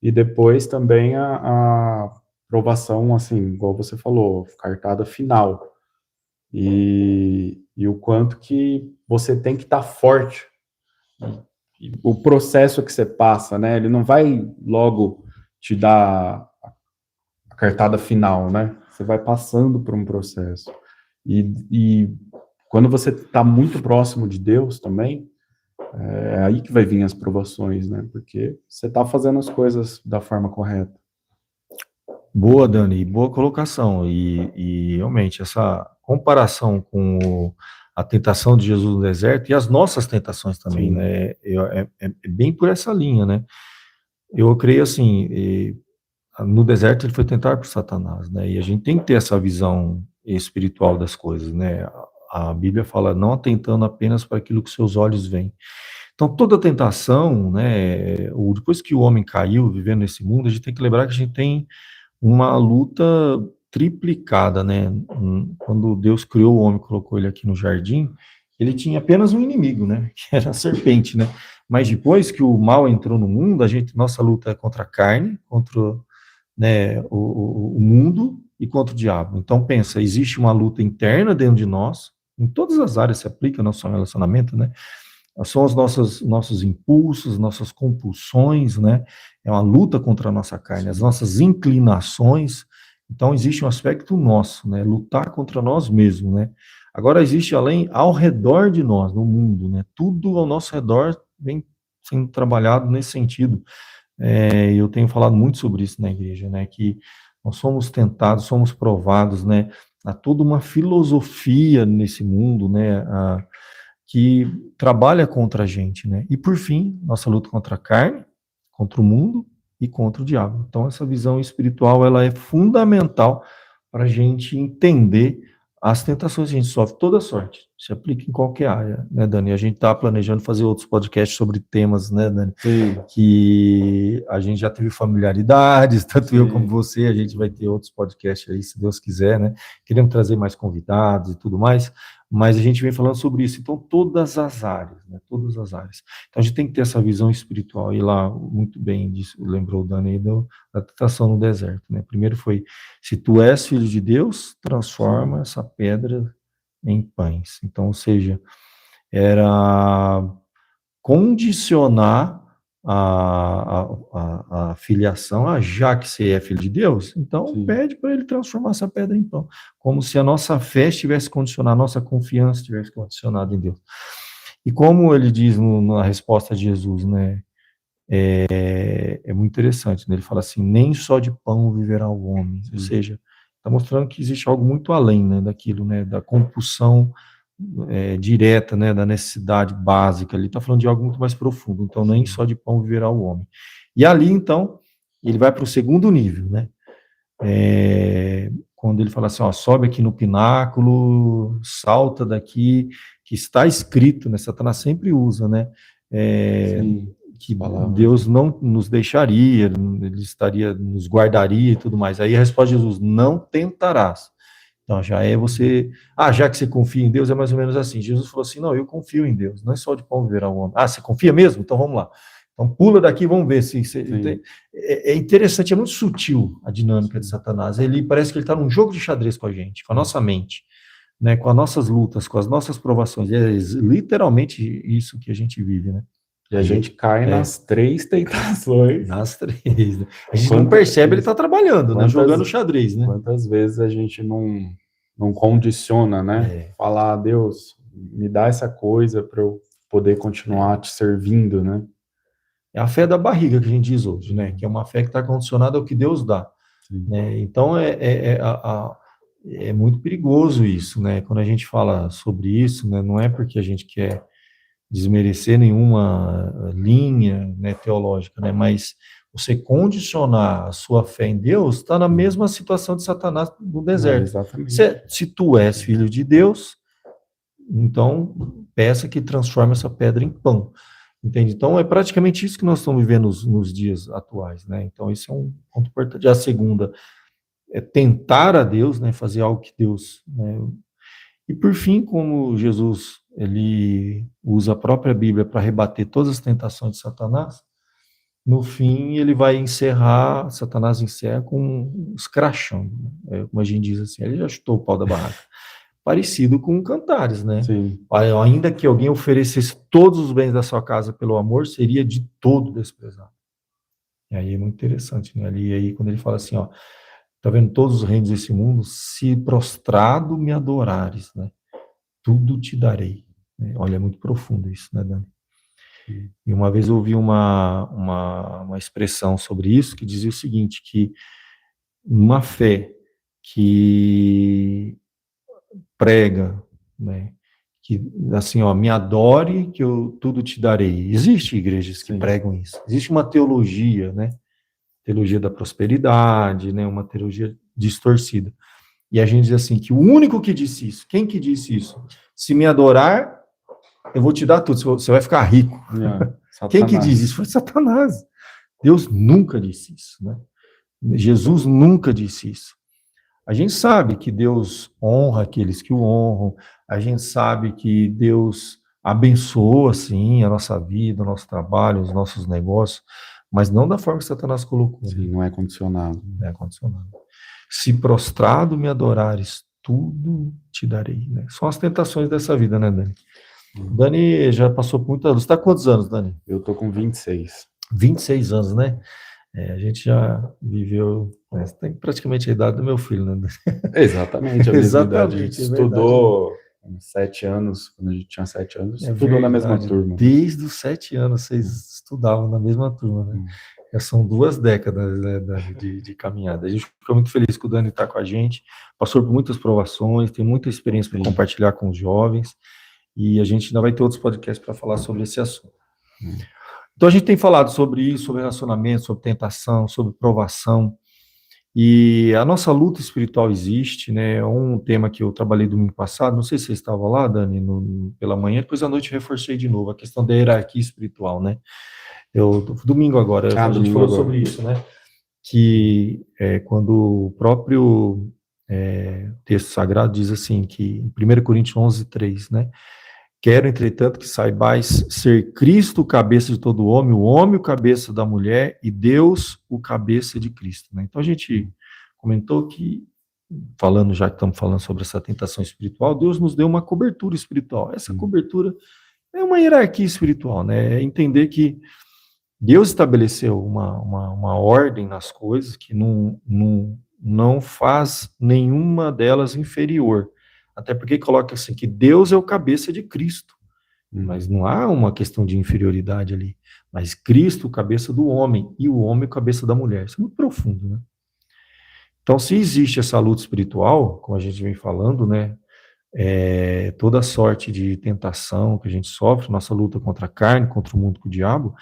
E depois também a provação, assim, igual você falou, cartada final. E o quanto que você tem que estar forte. E o processo que você passa, né? Ele não vai logo te dar a cartada final, né? Você vai passando por um processo. E quando você está muito próximo de Deus também, é aí que vai vir as provações, né? Porque você está fazendo as coisas da forma correta. Boa, Dani, boa colocação. E realmente, essa comparação com a tentação de Jesus no deserto e as nossas tentações também, sim, né? É bem por essa linha, né? Eu creio assim, no deserto ele foi tentado por Satanás, né? E a gente tem que ter essa visão espiritual das coisas, né? A Bíblia fala, não atentando apenas para aquilo que seus olhos veem. Então, toda tentação, né? Depois que o homem caiu, vivendo nesse mundo, a gente tem que lembrar que a gente tem uma luta triplicada, né? Quando Deus criou o homem, colocou ele aqui no jardim, ele tinha apenas um inimigo, né? Que era a serpente, né? Mas depois que o mal entrou no mundo, nossa luta é contra a carne, contra, né, o mundo e contra o diabo. Então pensa, existe uma luta interna dentro de nós, em todas as áreas se aplica nosso relacionamento, né? São os nossos impulsos, nossas compulsões, né? É uma luta contra a nossa carne, as nossas inclinações. Então, existe um aspecto nosso, né? Lutar contra nós mesmos, né? Agora, existe ao redor de nós, no mundo, né? Tudo ao nosso redor vem sendo trabalhado nesse sentido. Eu tenho falado muito sobre isso na igreja, né? Que nós somos tentados, somos provados, né? Há toda uma filosofia nesse mundo, né, que trabalha contra a gente, né? E por fim, nossa luta contra a carne, contra o mundo e contra o diabo. Então essa visão espiritual ela é fundamental para a gente entender as tentações que a gente sofre, toda sorte, se aplica em qualquer área, né, Dani? A gente está planejando fazer outros podcasts sobre temas, né, Dani? Sim. Que a gente já teve familiaridades, tanto eu Sim. como você, a gente vai ter outros podcasts aí, se Deus quiser, né? Queremos trazer mais convidados e tudo mais, mas a gente vem falando sobre isso. Então, todas as áreas, né? Todas as áreas. Então, a gente tem que ter essa visão espiritual, e lá, muito bem disso, lembrou o Dani, da tentação no deserto, né? Primeiro foi, se tu és filho de Deus, transforma essa pedra em pães. Então, ou seja, era condicionar a filiação, já que você é filho de Deus, então Sim. pede para ele transformar essa pedra em pão, como se a nossa fé estivesse condicionada, a nossa confiança estivesse condicionada em Deus. E como ele diz na resposta de Jesus, né, é muito interessante, né? Ele fala assim, nem só de pão viverá o homem, ou seja, está mostrando que existe algo muito além, né, daquilo, né, da compulsão direta, né, da necessidade básica, ele está falando de algo muito mais profundo, então nem só de pão viverá o homem. E ali, então, ele vai para o segundo nível, né, quando ele fala assim, ó, sobe aqui no pináculo, salta daqui, que está escrito, né, Satanás sempre usa, né, que Deus não nos deixaria, ele estaria, nos guardaria e tudo mais. Aí a resposta de Jesus, não tentarás. Então, já é você... já que você confia em Deus, é mais ou menos assim. Jesus falou assim, não, eu confio em Deus, não é só de pão viverá o homem. Você confia mesmo? Então, vamos lá. Então, pula daqui, vamos ver se... É interessante, é muito sutil a dinâmica de Satanás. Ele parece que ele está num jogo de xadrez com a gente, com a nossa mente, né, com as nossas lutas, com as nossas provações. É literalmente isso que a gente vive, né? E a gente cai nas 3 tentações. Nas 3, né? A gente não percebe, ele está trabalhando, né? Jogando xadrez, né? Quantas vezes a gente não condiciona, né? Falar, Deus, me dá essa coisa para eu poder continuar te servindo, né? É a fé da barriga que a gente diz hoje, né? Que é uma fé que está condicionada ao que Deus dá. Né? Então, é muito perigoso isso, né? Quando a gente fala sobre isso, né? Não é porque a gente quer desmerecer nenhuma linha, né, teológica, né, mas você condicionar a sua fé em Deus está na mesma situação de Satanás no deserto. Exatamente. Se tu és filho de Deus, então peça que transforme essa pedra em pão. Entende? Então é praticamente isso que nós estamos vivendo nos dias atuais, né? Então esse é um ponto importante. A segunda é tentar a Deus, né, fazer algo que Deus, né, e por fim, como Jesus ele usa a própria Bíblia para rebater todas as tentações de Satanás, no fim ele vai encerrar, Satanás encerra com escrachando, né? Como a gente diz assim, ele já chutou o pau da barraca. Parecido com Cantares, né? Sim. Ainda que alguém oferecesse todos os bens da sua casa pelo amor, seria de todo desprezado. E aí é muito interessante, né? Ali, aí quando ele fala assim, ó, tá vendo todos os reinos desse mundo, se prostrado me adorares, né? Tudo te darei. Olha, é muito profundo isso, né, Dani? E uma vez eu ouvi uma expressão sobre isso que dizia o seguinte, que uma fé que prega, né, que assim, ó, me adore que eu tudo te darei. Existem igrejas que pregam isso. Existe uma teologia, né? Teologia da prosperidade, né? Uma teologia distorcida. E a gente diz assim, que o único que disse isso, quem que disse isso? Se me adorar, eu vou te dar tudo, você vai ficar rico. Quem que diz isso? Foi Satanás. Deus nunca disse isso, né? Jesus nunca disse isso. A gente sabe que Deus honra aqueles que o honram, a gente sabe que Deus abençoa, sim, a nossa vida, o nosso trabalho, os nossos negócios, mas não da forma que Satanás colocou. Sim, não é condicionado. Não é condicionado. Se prostrado me adorares, tudo te darei. Né? São as tentações dessa vida, né, Dani? Dani já passou por muita luz. Você está com quantos anos, Dani? Eu tô com 26. 26 anos, né? A gente já viveu, né, tem praticamente a idade do meu filho, né? Exatamente, a mesma idade. A gente estudou 7 anos, quando a gente tinha 7 anos, estudou na mesma turma. Desde os 7 anos vocês estudavam na mesma turma, né? Já são 2 décadas, né, Dani, de caminhada. A gente fica muito feliz que o Dani está com a gente, passou por muitas provações, tem muita experiência para Sim. compartilhar com os jovens, e a gente ainda vai ter outros podcasts para falar sobre esse assunto. Então a gente tem falado sobre isso, sobre relacionamento, sobre tentação, sobre provação, e a nossa luta espiritual existe, né? É um tema que eu trabalhei domingo passado, não sei se você estava lá, Dani, pela manhã, depois à noite eu reforcei de novo, a questão da hierarquia espiritual, né? Domingo agora, a gente domingo falou agora. sobre isso, né? Que quando o próprio texto sagrado diz assim, que em 1 Coríntios 11:3, né? Quero, entretanto, que saibais ser Cristo o cabeça de todo homem o cabeça da mulher e Deus o cabeça de Cristo, né? Então a gente comentou que, já que estamos falando sobre essa tentação espiritual, Deus nos deu uma cobertura espiritual. Essa cobertura é uma hierarquia espiritual, né? É entender que Deus estabeleceu uma ordem nas coisas que não faz nenhuma delas inferior. Até porque coloca assim, que Deus é o cabeça de Cristo. Mas não há uma questão de inferioridade ali. Mas Cristo, o cabeça do homem, e o homem, o cabeça da mulher. Isso é muito profundo, né? Então, se existe essa luta espiritual, como a gente vem falando, né? Toda sorte de tentação que a gente sofre, nossa luta contra a carne, contra o mundo, com o diabo,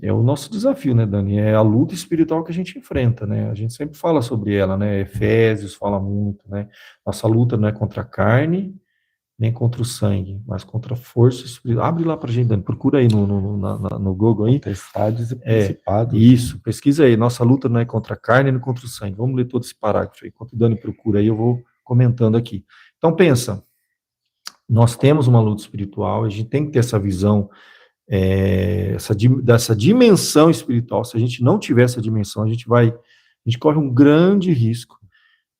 é o nosso desafio, né, Dani? É a luta espiritual que a gente enfrenta, né? A gente sempre fala sobre ela, né? Efésios fala muito, né? Nossa luta não é contra a carne, nem contra o sangue, mas contra a força espiritual. Abre lá pra gente, Dani, procura aí no Google aí. Potestades e principados. Isso, pesquisa aí. Nossa luta não é contra a carne, nem contra o sangue. Vamos ler todo esse parágrafo aí. Enquanto o Dani procura aí, eu vou comentando aqui. Então, pensa, nós temos uma luta espiritual, a gente tem que ter essa visão, dessa dimensão espiritual. Se a gente não tiver essa dimensão, a gente corre um grande risco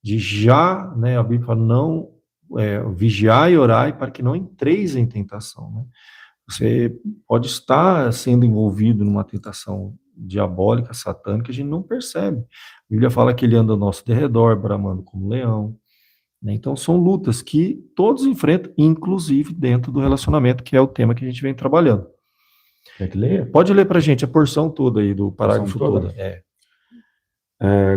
de já, né, a Bíblia fala, não vigiai e orai para que não entreis em tentação, né? Você pode estar sendo envolvido numa tentação diabólica, satânica, a gente não percebe. A Bíblia fala que ele anda ao nosso derredor, bramando como leão, né? Então são lutas que todos enfrentam, inclusive dentro do relacionamento, que é o tema que a gente vem trabalhando. Quer que leia? Pode ler para a gente a porção toda aí do parágrafo todo.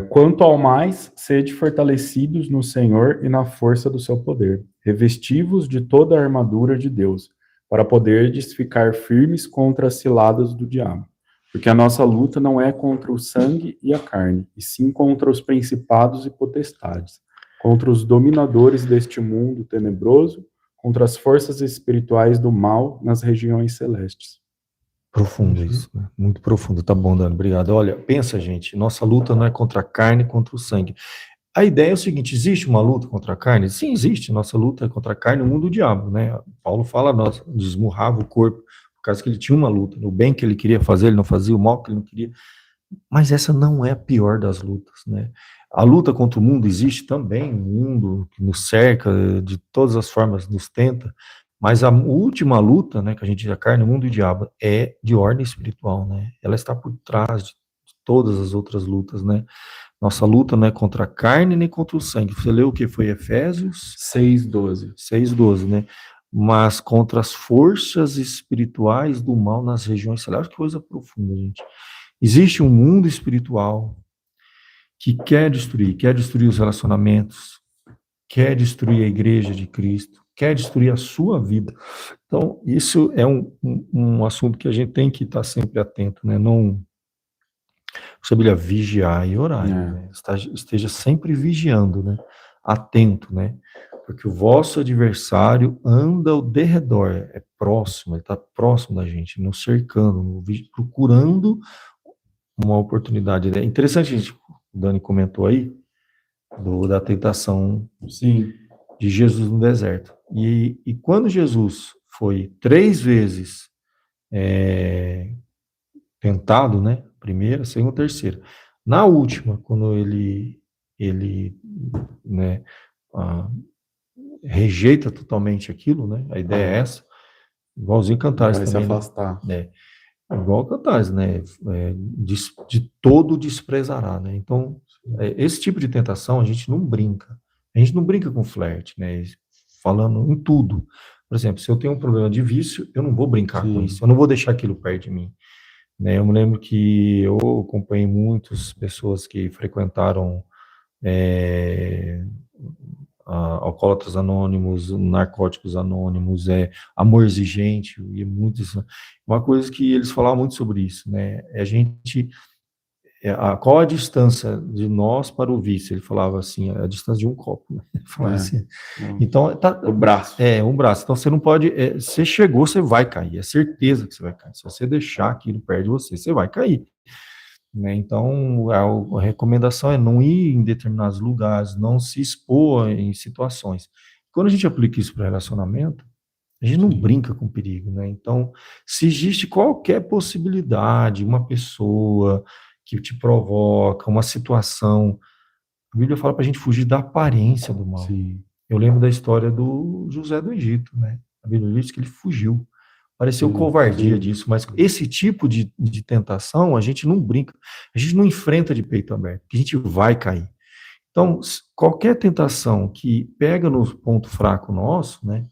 Quanto ao mais, sede fortalecidos no Senhor e na força do seu poder, revestivos de toda a armadura de Deus, para poderdes ficar firmes contra as ciladas do diabo. Porque a nossa luta não é contra o sangue e a carne, e sim contra os principados e potestades, contra os dominadores deste mundo tenebroso, contra as forças espirituais do mal nas regiões celestes. Profundo isso, né? Muito profundo. Tá bom, Dani, obrigado. Olha, pensa, gente, nossa luta não é contra a carne, contra o sangue. A ideia é o seguinte, existe uma luta contra a carne? Sim, existe. Nossa luta é contra a carne, o mundo do diabo, né? Paulo fala, desmurrava o corpo, por causa que ele tinha uma luta. O bem que ele queria fazer, ele não fazia, o mal que ele não queria. Mas essa não é a pior das lutas, né? A luta contra o mundo existe também, o mundo que nos cerca, de todas as formas nos tenta, mas a última luta, né, que a gente diz a carne, o mundo e o diabo, é de ordem espiritual, né? Ela está por trás de todas as outras lutas, né? Nossa luta não é contra a carne nem contra o sangue. Você leu o que foi Efésios 6:12. 6:12, né? Mas contra as forças espirituais do mal nas regiões celestiais. Que coisa profunda, gente. Existe um mundo espiritual que quer destruir os relacionamentos, quer destruir a igreja de Cristo, quer destruir a sua vida. Então, isso é um assunto que a gente tem que estar sempre atento, né? Não, a Bíblia vigiar e orar, né? Esteja sempre vigiando, né? Atento, né? Porque o vosso adversário anda ao derredor, é próximo, ele está próximo da gente, nos cercando, procurando uma oportunidade. É interessante, gente, o Dani comentou aí, da tentação, sim, de Jesus no deserto. E quando Jesus foi 3 vezes tentado, né? Primeira, segunda, terceira. Na última, quando ele né, rejeita totalmente aquilo, né? A ideia é essa, igualzinho Cantares vai também, se afastar. né? Igual Cantares, né? De todo desprezará, né? Então, esse tipo de tentação a gente não brinca. A gente não brinca com flerte, né? Falando em tudo. Por exemplo, se eu tenho um problema de vício, eu não vou brincar com isso. Eu não vou deixar aquilo perto de mim. né? Eu me lembro que eu acompanhei muitas pessoas que frequentaram Alcoólatras Anônimos, Narcóticos Anônimos, Amor Exigente, e muitos. Uma coisa que eles falavam muito sobre isso, né? Qual a distância de nós para o vício? Ele falava assim, a distância de um copo, né? Ele falava assim. Então, O braço. um braço. Então, você não pode. Você chegou, você vai cair. É certeza que você vai cair. Se você deixar aquilo perto de você, você vai cair. Né? Então, a recomendação é não ir em determinados lugares, não se expor em situações. Quando a gente aplica isso para relacionamento, a gente não brinca com perigo, né? Então, se existe qualquer possibilidade, uma pessoa que te provoca, uma situação, a Bíblia fala para a gente fugir da aparência do mal. Sim. Eu lembro da história do José do Egito, né? A Bíblia diz que ele fugiu. Pareceu covardia disso, mas esse tipo de tentação a gente não brinca, a gente não enfrenta de peito aberto, a gente vai cair. Então, qualquer tentação que pega no ponto fraco nosso, né?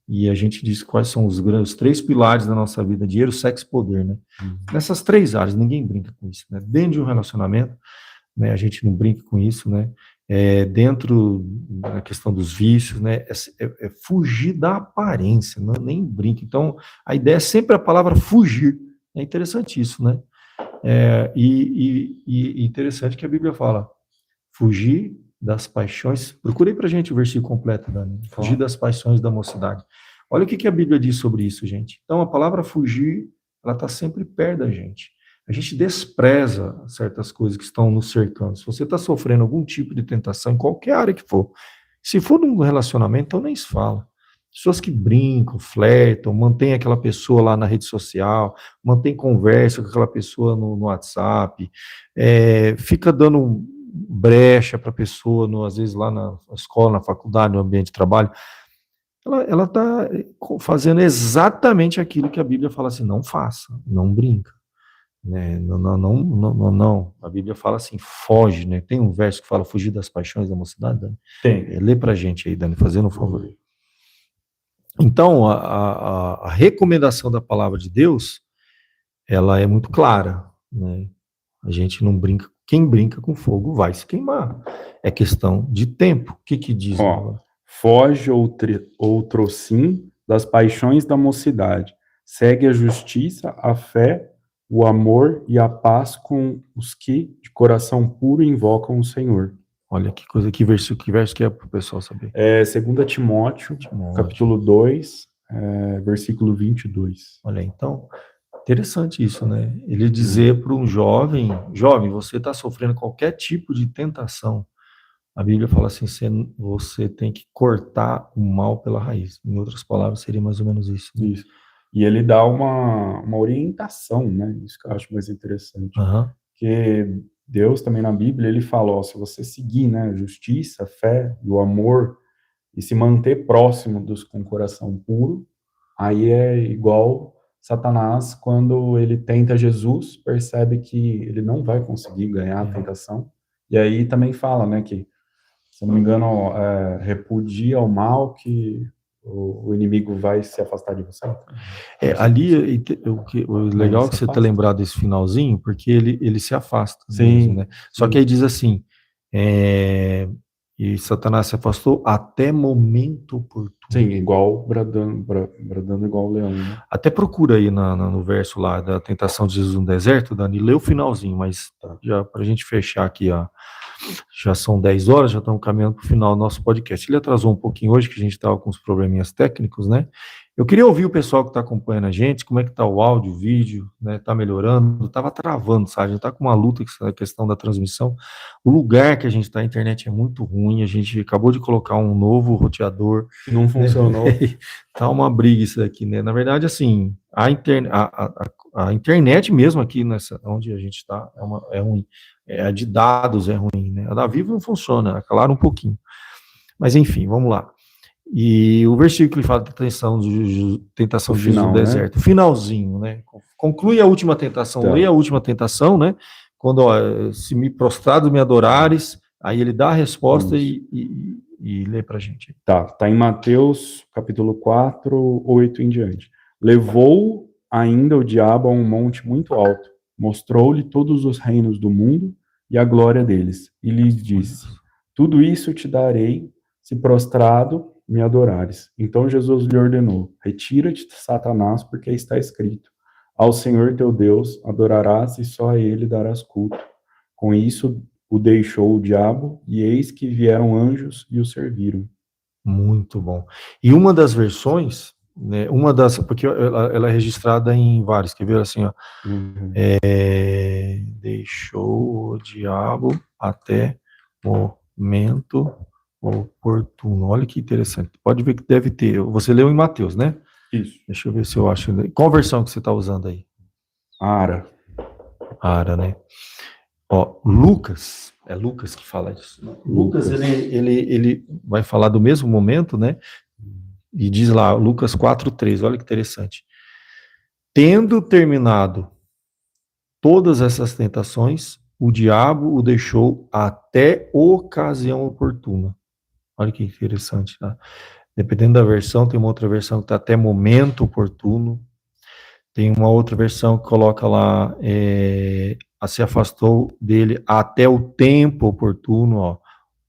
E a gente diz quais são os 3 pilares da nossa vida: dinheiro, sexo e poder, né? Nessas 3 áreas, ninguém brinca com isso, né? Dentro de um relacionamento, né? A gente não brinca com isso, né? Dentro da questão dos vícios, né? É fugir da aparência, nem brinca. Então, a ideia é sempre a palavra fugir. É interessante isso, né? E interessante que a Bíblia fala, fugir das paixões. Procurei para a gente o versículo completo, Dani. Fugir das paixões da mocidade. Olha o que a Bíblia diz sobre isso, gente. Então, a palavra fugir, ela está sempre perto da gente. A gente despreza certas coisas que estão nos cercando. Se você está sofrendo algum tipo de tentação, em qualquer área que for, se for num relacionamento, então nem se fala. Pessoas que brincam, flertam, mantém aquela pessoa lá na rede social, mantém conversa com aquela pessoa no WhatsApp, fica dando brecha para a pessoa, às vezes lá na escola, na faculdade, no ambiente de trabalho, ela está fazendo exatamente aquilo que a Bíblia fala assim, não faça, não brinca. Né? Não. A Bíblia fala assim, foge, né? Tem um verso que fala fugir das paixões da mocidade, Dani? Tem. Lê pra gente aí, Dani, fazendo um favor. Então, a recomendação da palavra de Deus, ela é muito clara, né? A gente não brinca, quem brinca com fogo vai se queimar. É questão de tempo. O que diz? Foge outro sim das paixões da mocidade. Segue a justiça, a fé, o amor e a paz com os que de coração puro invocam o Senhor. Olha que coisa, que verso que é para o pessoal saber. 2 Timóteo, capítulo 2, versículo 22. Olha, então, interessante isso, né? Ele dizer para um jovem, você está sofrendo qualquer tipo de tentação. A Bíblia fala assim, você tem que cortar o mal pela raiz. Em outras palavras, seria mais ou menos isso. Né? Isso. E ele dá uma orientação, né? Isso que eu acho mais interessante. Porque Deus também na Bíblia, ele fala, se você seguir, né, a justiça, a fé, o amor, e se manter próximo dos com o coração puro, aí é igual Satanás, quando ele tenta Jesus, percebe que ele não vai conseguir ganhar a tentação. E aí também fala, né, que, se não me engano, repudia o mal que o inimigo vai se afastar de você. Ali, o legal é que você está lembrado desse finalzinho, porque ele se afasta. Sim. Mesmo, né? Só que aí diz assim, e Satanás se afastou até momento oportuno. Sim, igual bradando igual o leão. Né? Até procura aí no verso lá da tentação de Jesus no deserto, Dani, lê o finalzinho, mas já para a gente fechar aqui, já são 10 horas, já estamos caminhando para o final do nosso podcast. Ele atrasou um pouquinho hoje, que a gente estava com uns probleminhas técnicos, né? Eu queria ouvir o pessoal que está acompanhando a gente, como é que está o áudio, o vídeo, né? Está melhorando? Estava travando, sabe? A gente está com uma luta com essa questão da transmissão. O lugar que a gente está, a internet é muito ruim, a gente acabou de colocar um novo roteador. Não funcionou. Tá uma briga isso daqui, né? Na verdade, assim, a internet mesmo aqui, onde a gente está, é ruim. A de dados é ruim, né? A da Vivo não funciona, acalaram um pouquinho. Mas, enfim, vamos lá. E o versículo que fala da tentação de Jesus no deserto, finalzinho, né? Conclui a última tentação, lê a última tentação, né? Quando, se me prostrados me adorares, aí ele dá a resposta e lê pra gente. Tá em Mateus, capítulo 4, 8 em diante. Levou ainda o diabo a um monte muito alto, mostrou-lhe todos os reinos do mundo e a glória deles, e lhes disse: tudo isso te darei, se prostrado me adorares. Então Jesus lhe ordenou: retira-te, Satanás, porque está escrito: ao Senhor teu Deus adorarás e só a ele darás culto. Com isso o deixou o diabo, e eis que vieram anjos e o serviram. Muito bom. E uma das versões, né, porque ela é registrada em vários, quer ver assim, ó, deixou o diabo até momento oportuno. Olha que interessante. Pode ver que deve ter. Você leu em Mateus, né? Isso. Deixa eu ver se eu acho. Qual versão que você está usando aí? Ara. Ara, né? Ó, Lucas, é Lucas que fala isso. Lucas, ele vai falar do mesmo momento, né? E diz lá, Lucas 4:3, olha que interessante. Tendo terminado todas essas tentações, o diabo o deixou até ocasião oportuna. Olha que interessante, tá? Dependendo da versão, tem uma outra versão que está até momento oportuno. Tem uma outra versão que coloca lá, se afastou dele até o tempo oportuno, ó.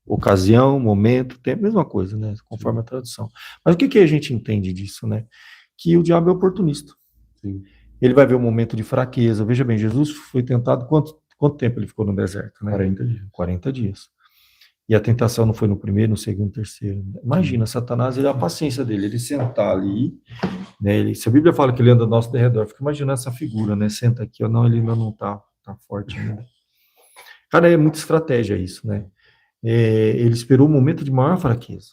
Ocasião, momento, tempo, mesma coisa, né? Conforme a tradução. Mas o que a gente entende disso, né? Que o diabo é oportunista. Sim. Ele vai ver um momento de fraqueza. Veja bem, Jesus foi tentado, quanto tempo ele ficou no deserto, né? 40 dias. 40 dias. E a tentação não foi no primeiro, no segundo, no terceiro. Imagina, Satanás, a paciência dele, ele sentar ali, né? Se a Bíblia fala que ele anda ao nosso derredor, fica imaginando essa figura, né? Senta aqui, ó, não, ele ainda não tá forte ainda. Cara, é muita estratégia isso, né? Ele esperou o momento de maior fraqueza,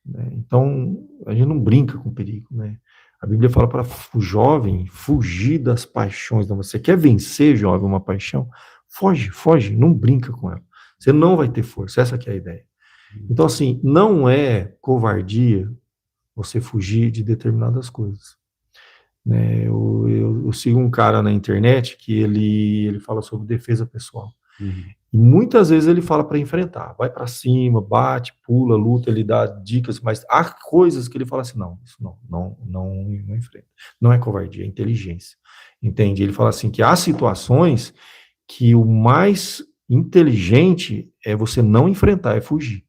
né? Então, a gente não brinca com perigo, né? A Bíblia fala para o jovem fugir das paixões. Você quer vencer, jovem, uma paixão? Foge, não brinca com ela. Você não vai ter força, essa que é a ideia. Então, assim, não é covardia você fugir de determinadas coisas. Né? Eu sigo um cara na internet que ele fala sobre defesa pessoal. E muitas vezes ele fala para enfrentar, vai para cima, bate, pula, luta, ele dá dicas, mas há coisas que ele fala assim, não, isso não enfrenta. Não é covardia, é inteligência. Entende? Ele fala assim que há situações que o mais inteligente é você não enfrentar, é fugir.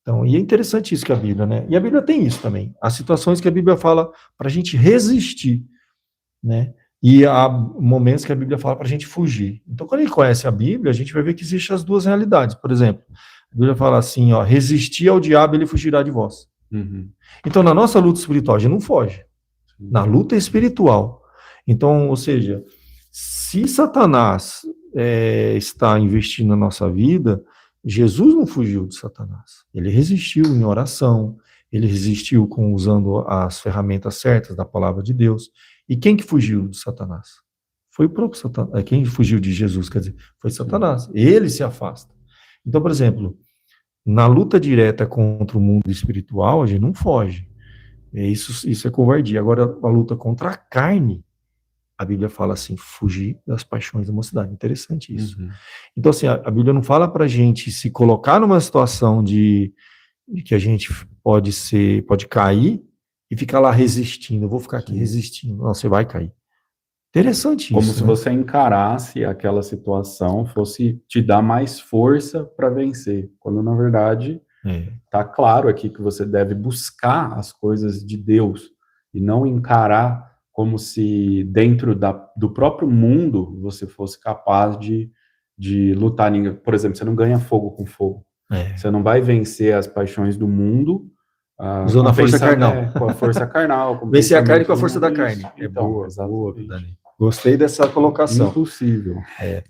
Então, e é interessante isso que a Bíblia, né? E a Bíblia tem isso também. Há situações que a Bíblia fala para a gente resistir, né? E há momentos que a Bíblia fala para a gente fugir. Então, quando a gente conhece a Bíblia, a gente vai ver que existem as duas realidades. Por exemplo, a Bíblia fala assim, ó, resistir ao diabo, ele fugirá de vós. Então, na nossa luta espiritual, a gente não foge. Na luta espiritual. Então, ou seja, se Satanás está investindo na nossa vida, Jesus não fugiu de Satanás. Ele resistiu em oração, ele resistiu usando as ferramentas certas da palavra de Deus. E quem que fugiu de Satanás? Foi o próprio Satanás. Quem fugiu de Jesus, quer dizer, foi Satanás. Ele se afasta. Então, por exemplo, na luta direta contra o mundo espiritual, a gente não foge. Isso é covardia. Agora, a luta contra a carne, a Bíblia fala assim, fugir das paixões da mocidade. Interessante isso. Então, assim, a Bíblia não fala para a gente se colocar numa situação de que a gente pode cair e ficar lá resistindo. Eu vou ficar aqui resistindo. Não, você vai cair. Interessante isso. Como se você encarasse aquela situação, fosse te dar mais força para vencer. Quando, na verdade, tá claro aqui que você deve buscar as coisas de Deus e não encarar como se dentro do próprio mundo você fosse capaz de lutar. Por exemplo, você não ganha fogo com fogo. Você não vai vencer as paixões do mundo usando a força carnal. Com a força carnal. Vencer a carne com a força da carne. Então, boa, Dani. Gostei dessa colocação. Impossível.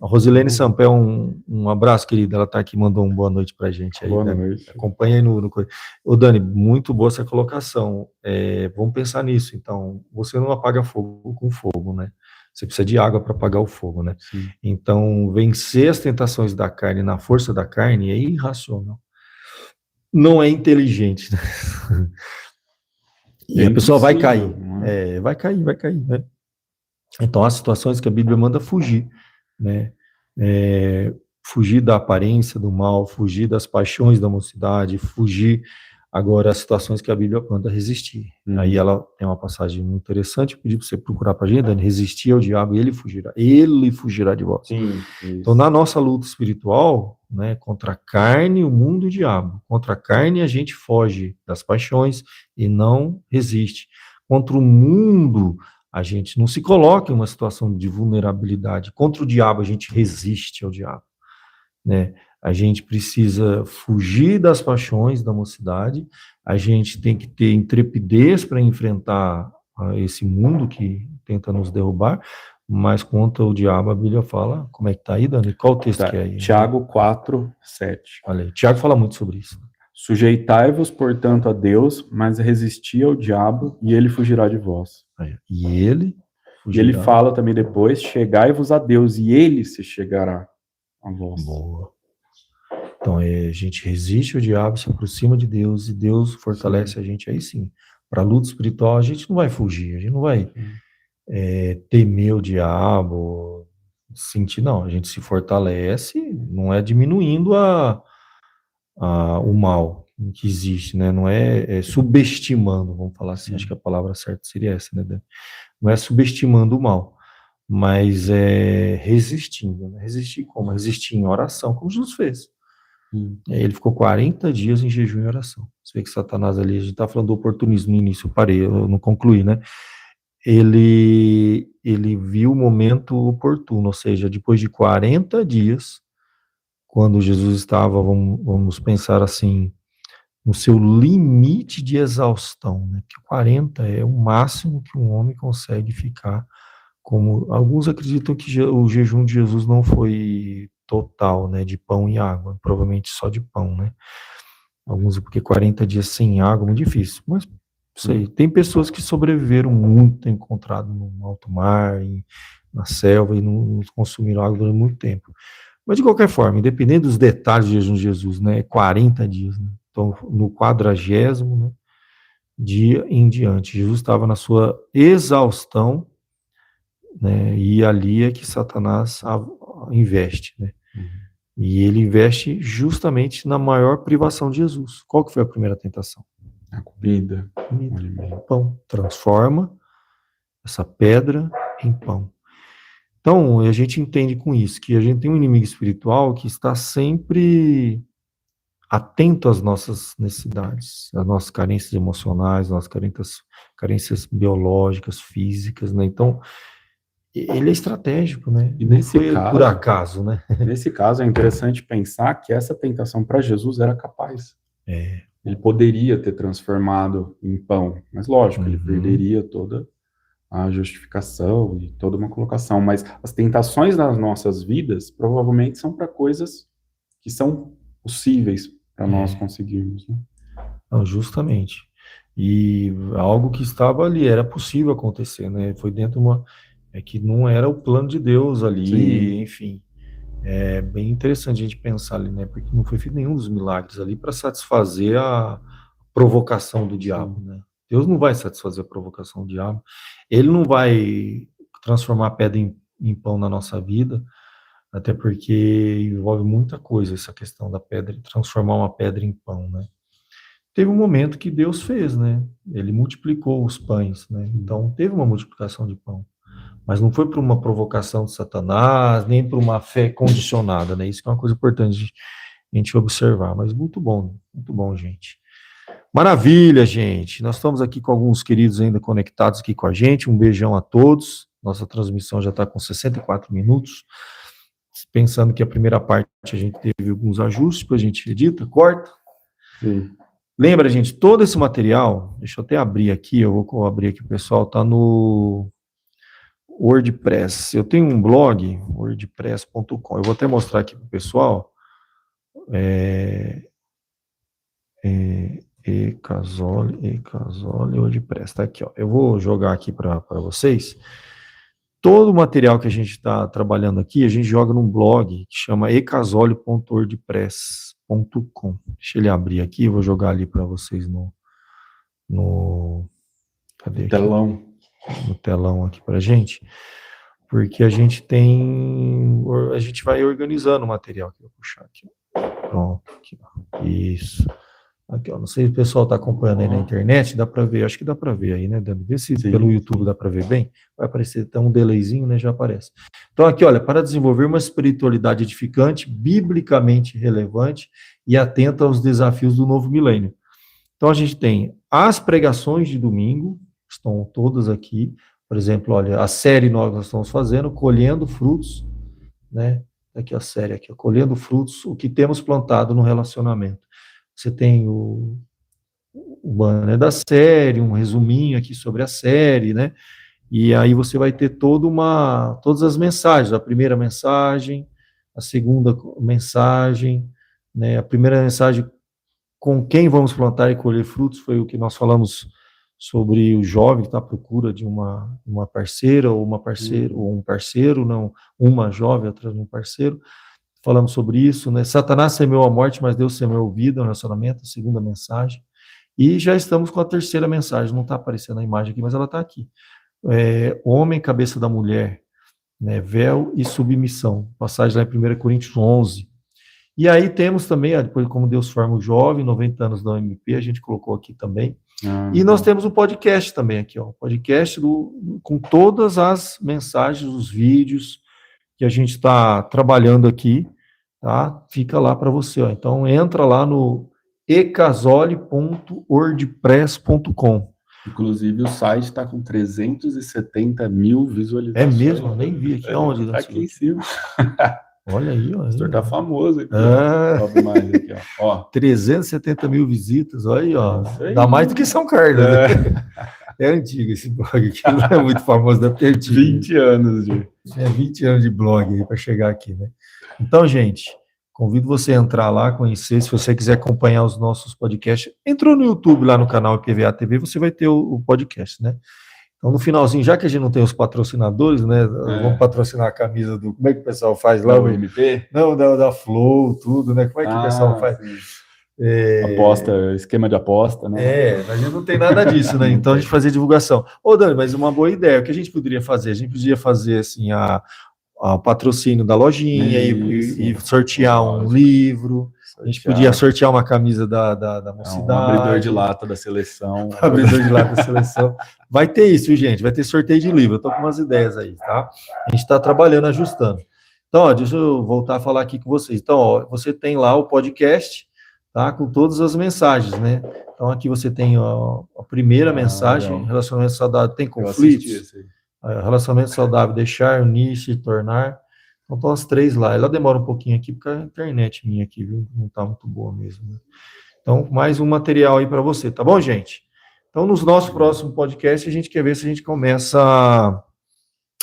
A Rosilene Sampé, um abraço, querida. Ela está aqui, mandou uma boa noite para a gente. Aí, boa Dani. noite. Acompanha aí no... Ô, Dani, muito boa essa colocação. Vamos pensar nisso. Então, você não apaga fogo com fogo, né? Você precisa de água para apagar o fogo, né? Sim. Então, vencer as tentações da carne na força da carne é irracional. Não é inteligente, né? E a pessoa vai cair. Vai cair, né? Então, há situações que a Bíblia manda fugir, né? Fugir da aparência do mal, fugir das paixões da mocidade, fugir Agora, as situações que a Bíblia manda resistir. Uhum. Aí ela tem uma passagem muito interessante, eu pedi para você procurar para a gente, Dani, resistir ao diabo e ele fugirá de vós. Sim, Então, isso. na nossa luta espiritual, né, contra a carne, o mundo e o diabo. Contra a carne, a gente foge das paixões e não resiste. Contra o mundo, a gente não se coloca em uma situação de vulnerabilidade. Contra o diabo, a gente resiste ao diabo, né? A gente precisa fugir das paixões da mocidade, a gente tem que ter intrepidez para enfrentar esse mundo que tenta nos derrubar, mas contra o diabo a Bíblia fala, como é que tá aí, Dani? Qual o texto Tá, que é aí? Tiago 4:7. Olha aí, Tiago fala muito sobre isso. Sujeitai-vos, portanto, a Deus, mas resisti ao diabo, e ele fugirá de vós. Aí, e ele E ele fugirá. fala também depois, chegai-vos a Deus, e ele se chegará a vós. Boa. Então, a gente resiste ao diabo, se aproxima de Deus, e Deus fortalece a gente aí sim. Para a luta espiritual, a gente não vai fugir, a gente não vai temer o diabo, sentir, não. A gente se fortalece, não é diminuindo o mal que existe, né? Não é subestimando, vamos falar assim, acho que a palavra certa seria essa, né, Dan? Não é subestimando o mal, mas é resistindo, né? Resistir como? Resistir em oração, como Jesus fez. Ele ficou 40 dias em jejum e oração. Você vê que Satanás ali, a gente está falando do oportunismo no início, eu não concluí, né? Ele viu o momento oportuno, ou seja, depois de 40 dias, quando Jesus estava, vamos pensar assim, no seu limite de exaustão, né? Porque 40 é o máximo que um homem consegue ficar. Como alguns acreditam que o jejum de Jesus não foi total, né, de pão e água, provavelmente só de pão, né? Alguns porque 40 dias sem água é muito difícil, mas não sei. Tem pessoas que sobreviveram muito, tem encontrado no alto mar, na selva e não consumiram água durante muito tempo. Mas de qualquer forma, independente dos detalhes do jejum de Jesus, né, 40 dias, né? Então, no 40º, né, dia em diante, Jesus estava na sua exaustão, né, e ali é que Satanás investe, né? E ele investe justamente na maior privação de Jesus. Qual que foi a primeira tentação? A comida. Comida, pão. Transforma essa pedra em pão. Então, a gente entende com isso que a gente tem um inimigo espiritual que está sempre atento às nossas necessidades, às nossas carências emocionais, às nossas carências biológicas, físicas, né? Então, ele é estratégico, né? E nesse foi caso, por acaso, né? Nesse caso, é interessante pensar que essa tentação para Jesus era capaz. Ele poderia ter transformado em pão, mas lógico, ele perderia toda a justificação e toda uma colocação. Mas as tentações nas nossas vidas provavelmente são para coisas que são possíveis para nós conseguirmos. Né? Não, justamente. E algo que estava ali, era possível acontecer, né? Foi dentro de uma... É que não era o plano de Deus ali, Sim. enfim. É bem interessante a gente pensar ali, né? Porque não foi feito nenhum dos milagres ali para satisfazer a provocação do diabo, né? Deus não vai satisfazer a provocação do diabo. Ele não vai transformar a pedra em pão na nossa vida, até porque envolve muita coisa essa questão da pedra, transformar uma pedra em pão, né? Teve um momento que Deus fez, né? Ele multiplicou os pães, né? Então teve uma multiplicação de pão. Mas não foi por uma provocação de Satanás, nem por uma fé condicionada, né? Isso que é uma coisa importante a gente observar. Mas muito bom, gente. Maravilha, gente. Nós estamos aqui com alguns queridos ainda conectados aqui com a gente. Um beijão a todos. Nossa transmissão já está com 64 minutos. Pensando que a primeira parte a gente teve alguns ajustes, depois a gente edita, corta. Sim. Lembra, gente, todo esse material, deixa eu até abrir aqui, eu vou abrir aqui, o pessoal, tá no WordPress. Eu tenho um blog, wordpress.com. Eu vou até mostrar aqui para o pessoal. Ecasole WordPress. Tá aqui, ó. Eu vou jogar aqui para vocês. Todo o material que a gente está trabalhando aqui, a gente joga num blog que chama ecasole.wordpress.com. Deixa ele abrir aqui, eu vou jogar ali para vocês cadê aqui? Telão. No telão aqui para gente, porque a gente vai organizando o material. Aqui, vou puxar aqui. Pronto, aqui, ó. Isso. Aqui, ó, não sei se o pessoal está acompanhando aí na internet, dá para ver, acho que dá para ver aí, né, Dani? Vê se Sim. pelo YouTube dá para ver bem, vai aparecer, tem um delayzinho, né, já aparece. Então aqui, olha, para desenvolver uma espiritualidade edificante, biblicamente relevante e atenta aos desafios do novo milênio. Então a gente tem as pregações de domingo, estão todas aqui, por exemplo, olha, a série nós estamos fazendo, Colhendo Frutos, né, aqui a série aqui, ó, Colhendo Frutos, o que temos plantado no relacionamento. Você tem o banner da série, um resuminho aqui sobre a série, né? E aí você vai ter todas as mensagens, a primeira mensagem, a segunda mensagem, né? A primeira mensagem, com quem vamos plantar e colher frutos, foi o que nós falamos sobre o jovem que está à procura de uma parceira, ou ou um parceiro, não, uma jovem atrás de um parceiro. Falamos sobre isso, né? Satanás semeou a morte, mas Deus semeou vida no relacionamento, a segunda mensagem. E já estamos com a terceira mensagem, não está aparecendo a imagem aqui, mas ela está aqui. Homem, cabeça da mulher, né? Véu e submissão. Passagem lá em 1 Coríntios 11. E aí temos também, depois como Deus forma o jovem, 90 anos da OMP, a gente colocou aqui também. E nós temos um podcast também aqui, ó, podcast com todas as mensagens, os vídeos que a gente está trabalhando aqui, tá? Fica lá para você, ó. Então entra lá no ecasole.wordpress.com. Inclusive o site está com 370 mil visualizações. É mesmo? Eu nem vi aqui. Onde? Tá aqui em cima. Olha aí, ó. O pastor tá famoso aqui. Mais aqui, ó. 370 mil visitas, olha aí, ó. Aí. Dá mais do que São Carlos, né? É antigo esse blog aqui, não é muito famoso, deve ter antigo. 20 anos, de 20 anos de blog aí para chegar aqui, né? Então, gente, convido você a entrar lá, conhecer, se você quiser acompanhar os nossos podcasts. Entrou no YouTube, lá no canal IPVA TV, você vai ter o podcast, né? Então, no finalzinho, já que a gente não tem os patrocinadores, né? Vamos patrocinar a camisa do... Como é que o pessoal faz lá? O MP? Não, da Flow, tudo, né? Como é que o pessoal faz? Aposta, esquema de aposta, né? A gente não tem nada disso, né? Então, a gente fazia divulgação. Ô, Dani, mas uma boa ideia, o que a gente poderia fazer? A gente podia fazer, assim, a patrocínio da lojinha e sortear um livro. A gente podia sortear uma camisa da mocidade. Um abridor de lata da seleção. Abridor de lata da seleção. Vai ter isso, gente. Vai ter sorteio de livro. Eu tô com umas ideias aí, tá? A gente está trabalhando, ajustando. Então, ó, deixa eu voltar a falar aqui com vocês. Então, ó, você tem lá o podcast, tá? Com todas as mensagens, né? Então, aqui você tem a primeira mensagem, legal. Relacionamento saudável tem conflitos. Relacionamento saudável, deixar, unir-se e tornar. Então, estão as três lá. Ela demora um pouquinho aqui, porque a internet minha aqui, viu? Não está muito boa mesmo. Né? Então, mais um material aí para você, tá bom, gente? Então, nos nossos próximos podcasts, a gente quer ver se a gente começa a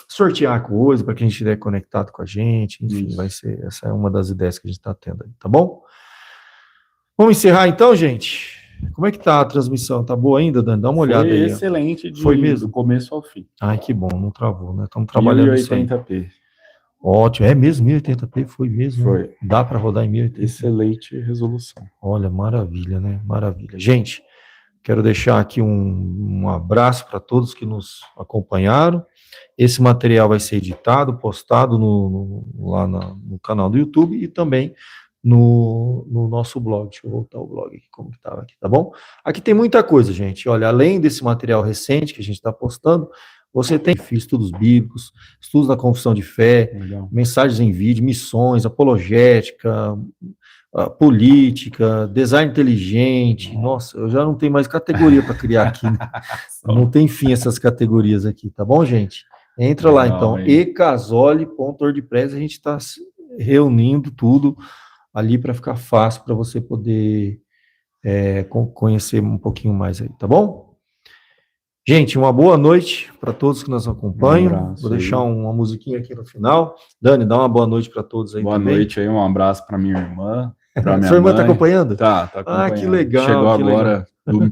sortear coisa para quem estiver conectado com a gente. Enfim, vai ser, essa é uma das ideias que a gente está tendo aí, tá bom? Vamos encerrar então, gente? Como é que tá a transmissão? Tá boa ainda, Dani? Dá uma olhada aí. Excelente, foi mesmo? Do começo ao fim. Ai, que bom, não travou, né? Estamos trabalhando isso aí. 1080p. Ótimo, é mesmo, 1080p, foi mesmo. Foi. Né? Dá para rodar em 1080p. Excelente resolução. Olha, maravilha, né? Maravilha. Gente, quero deixar aqui um abraço para todos que nos acompanharam. Esse material vai ser editado, postado lá no canal do YouTube e também no nosso blog. Deixa eu voltar o blog aqui, como que estava aqui, tá bom? Aqui tem muita coisa, gente. Olha, além desse material recente que a gente está postando, você tem estudos bíblicos, estudos da confissão de fé, legal. Mensagens em vídeo, missões, apologética, política, design inteligente. Nossa, eu já não tenho mais categoria para criar aqui. Né? Não tem fim essas categorias aqui, tá bom, gente? Entra lá, então, ecasole.wordpress, a gente está reunindo tudo ali para ficar fácil para você poder conhecer um pouquinho mais aí, tá bom? Gente, uma boa noite para todos que nos acompanham. Vou deixar uma musiquinha aqui no final. Dani, dá uma boa noite para todos aí. Boa noite aí, um abraço para minha irmã. Sua irmã está acompanhando? Tá acompanhando. Ah, que legal. Chegou agora.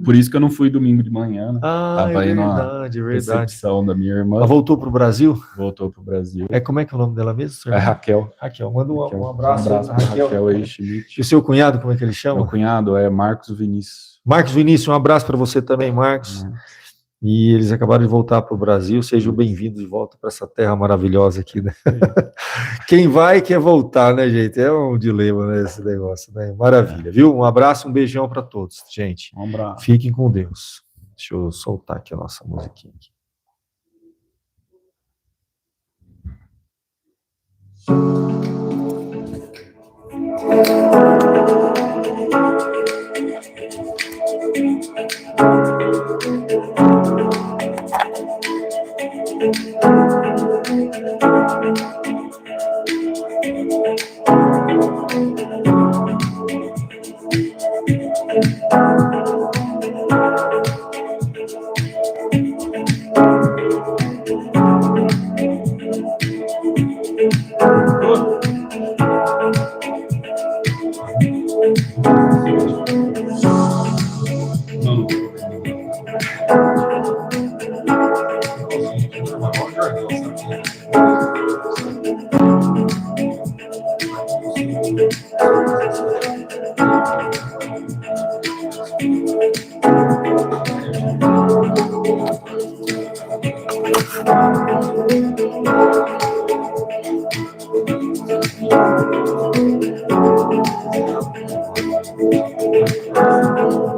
Por isso que eu não fui domingo de manhã, né? Tava aí na recepção da minha irmã. Ela voltou para o Brasil? Voltou para o Brasil. Como é que é o nome dela mesmo? É Raquel. Raquel, manda um abraço para Raquel aí, Schmidt. E o seu cunhado, como é que ele chama? Meu cunhado é Marcos Vinícius. Marcos Vinícius, um abraço para você também, Marcos. e eles acabaram de voltar para o Brasil. Sejam bem-vindos de volta para essa terra maravilhosa aqui, né? Quem vai quer voltar, né, gente? É um dilema, né, esse negócio, né? Maravilha, viu? Um abraço, um beijão para todos, gente. Um abraço. Fiquem com Deus. Deixa eu soltar aqui a nossa musiquinha aqui.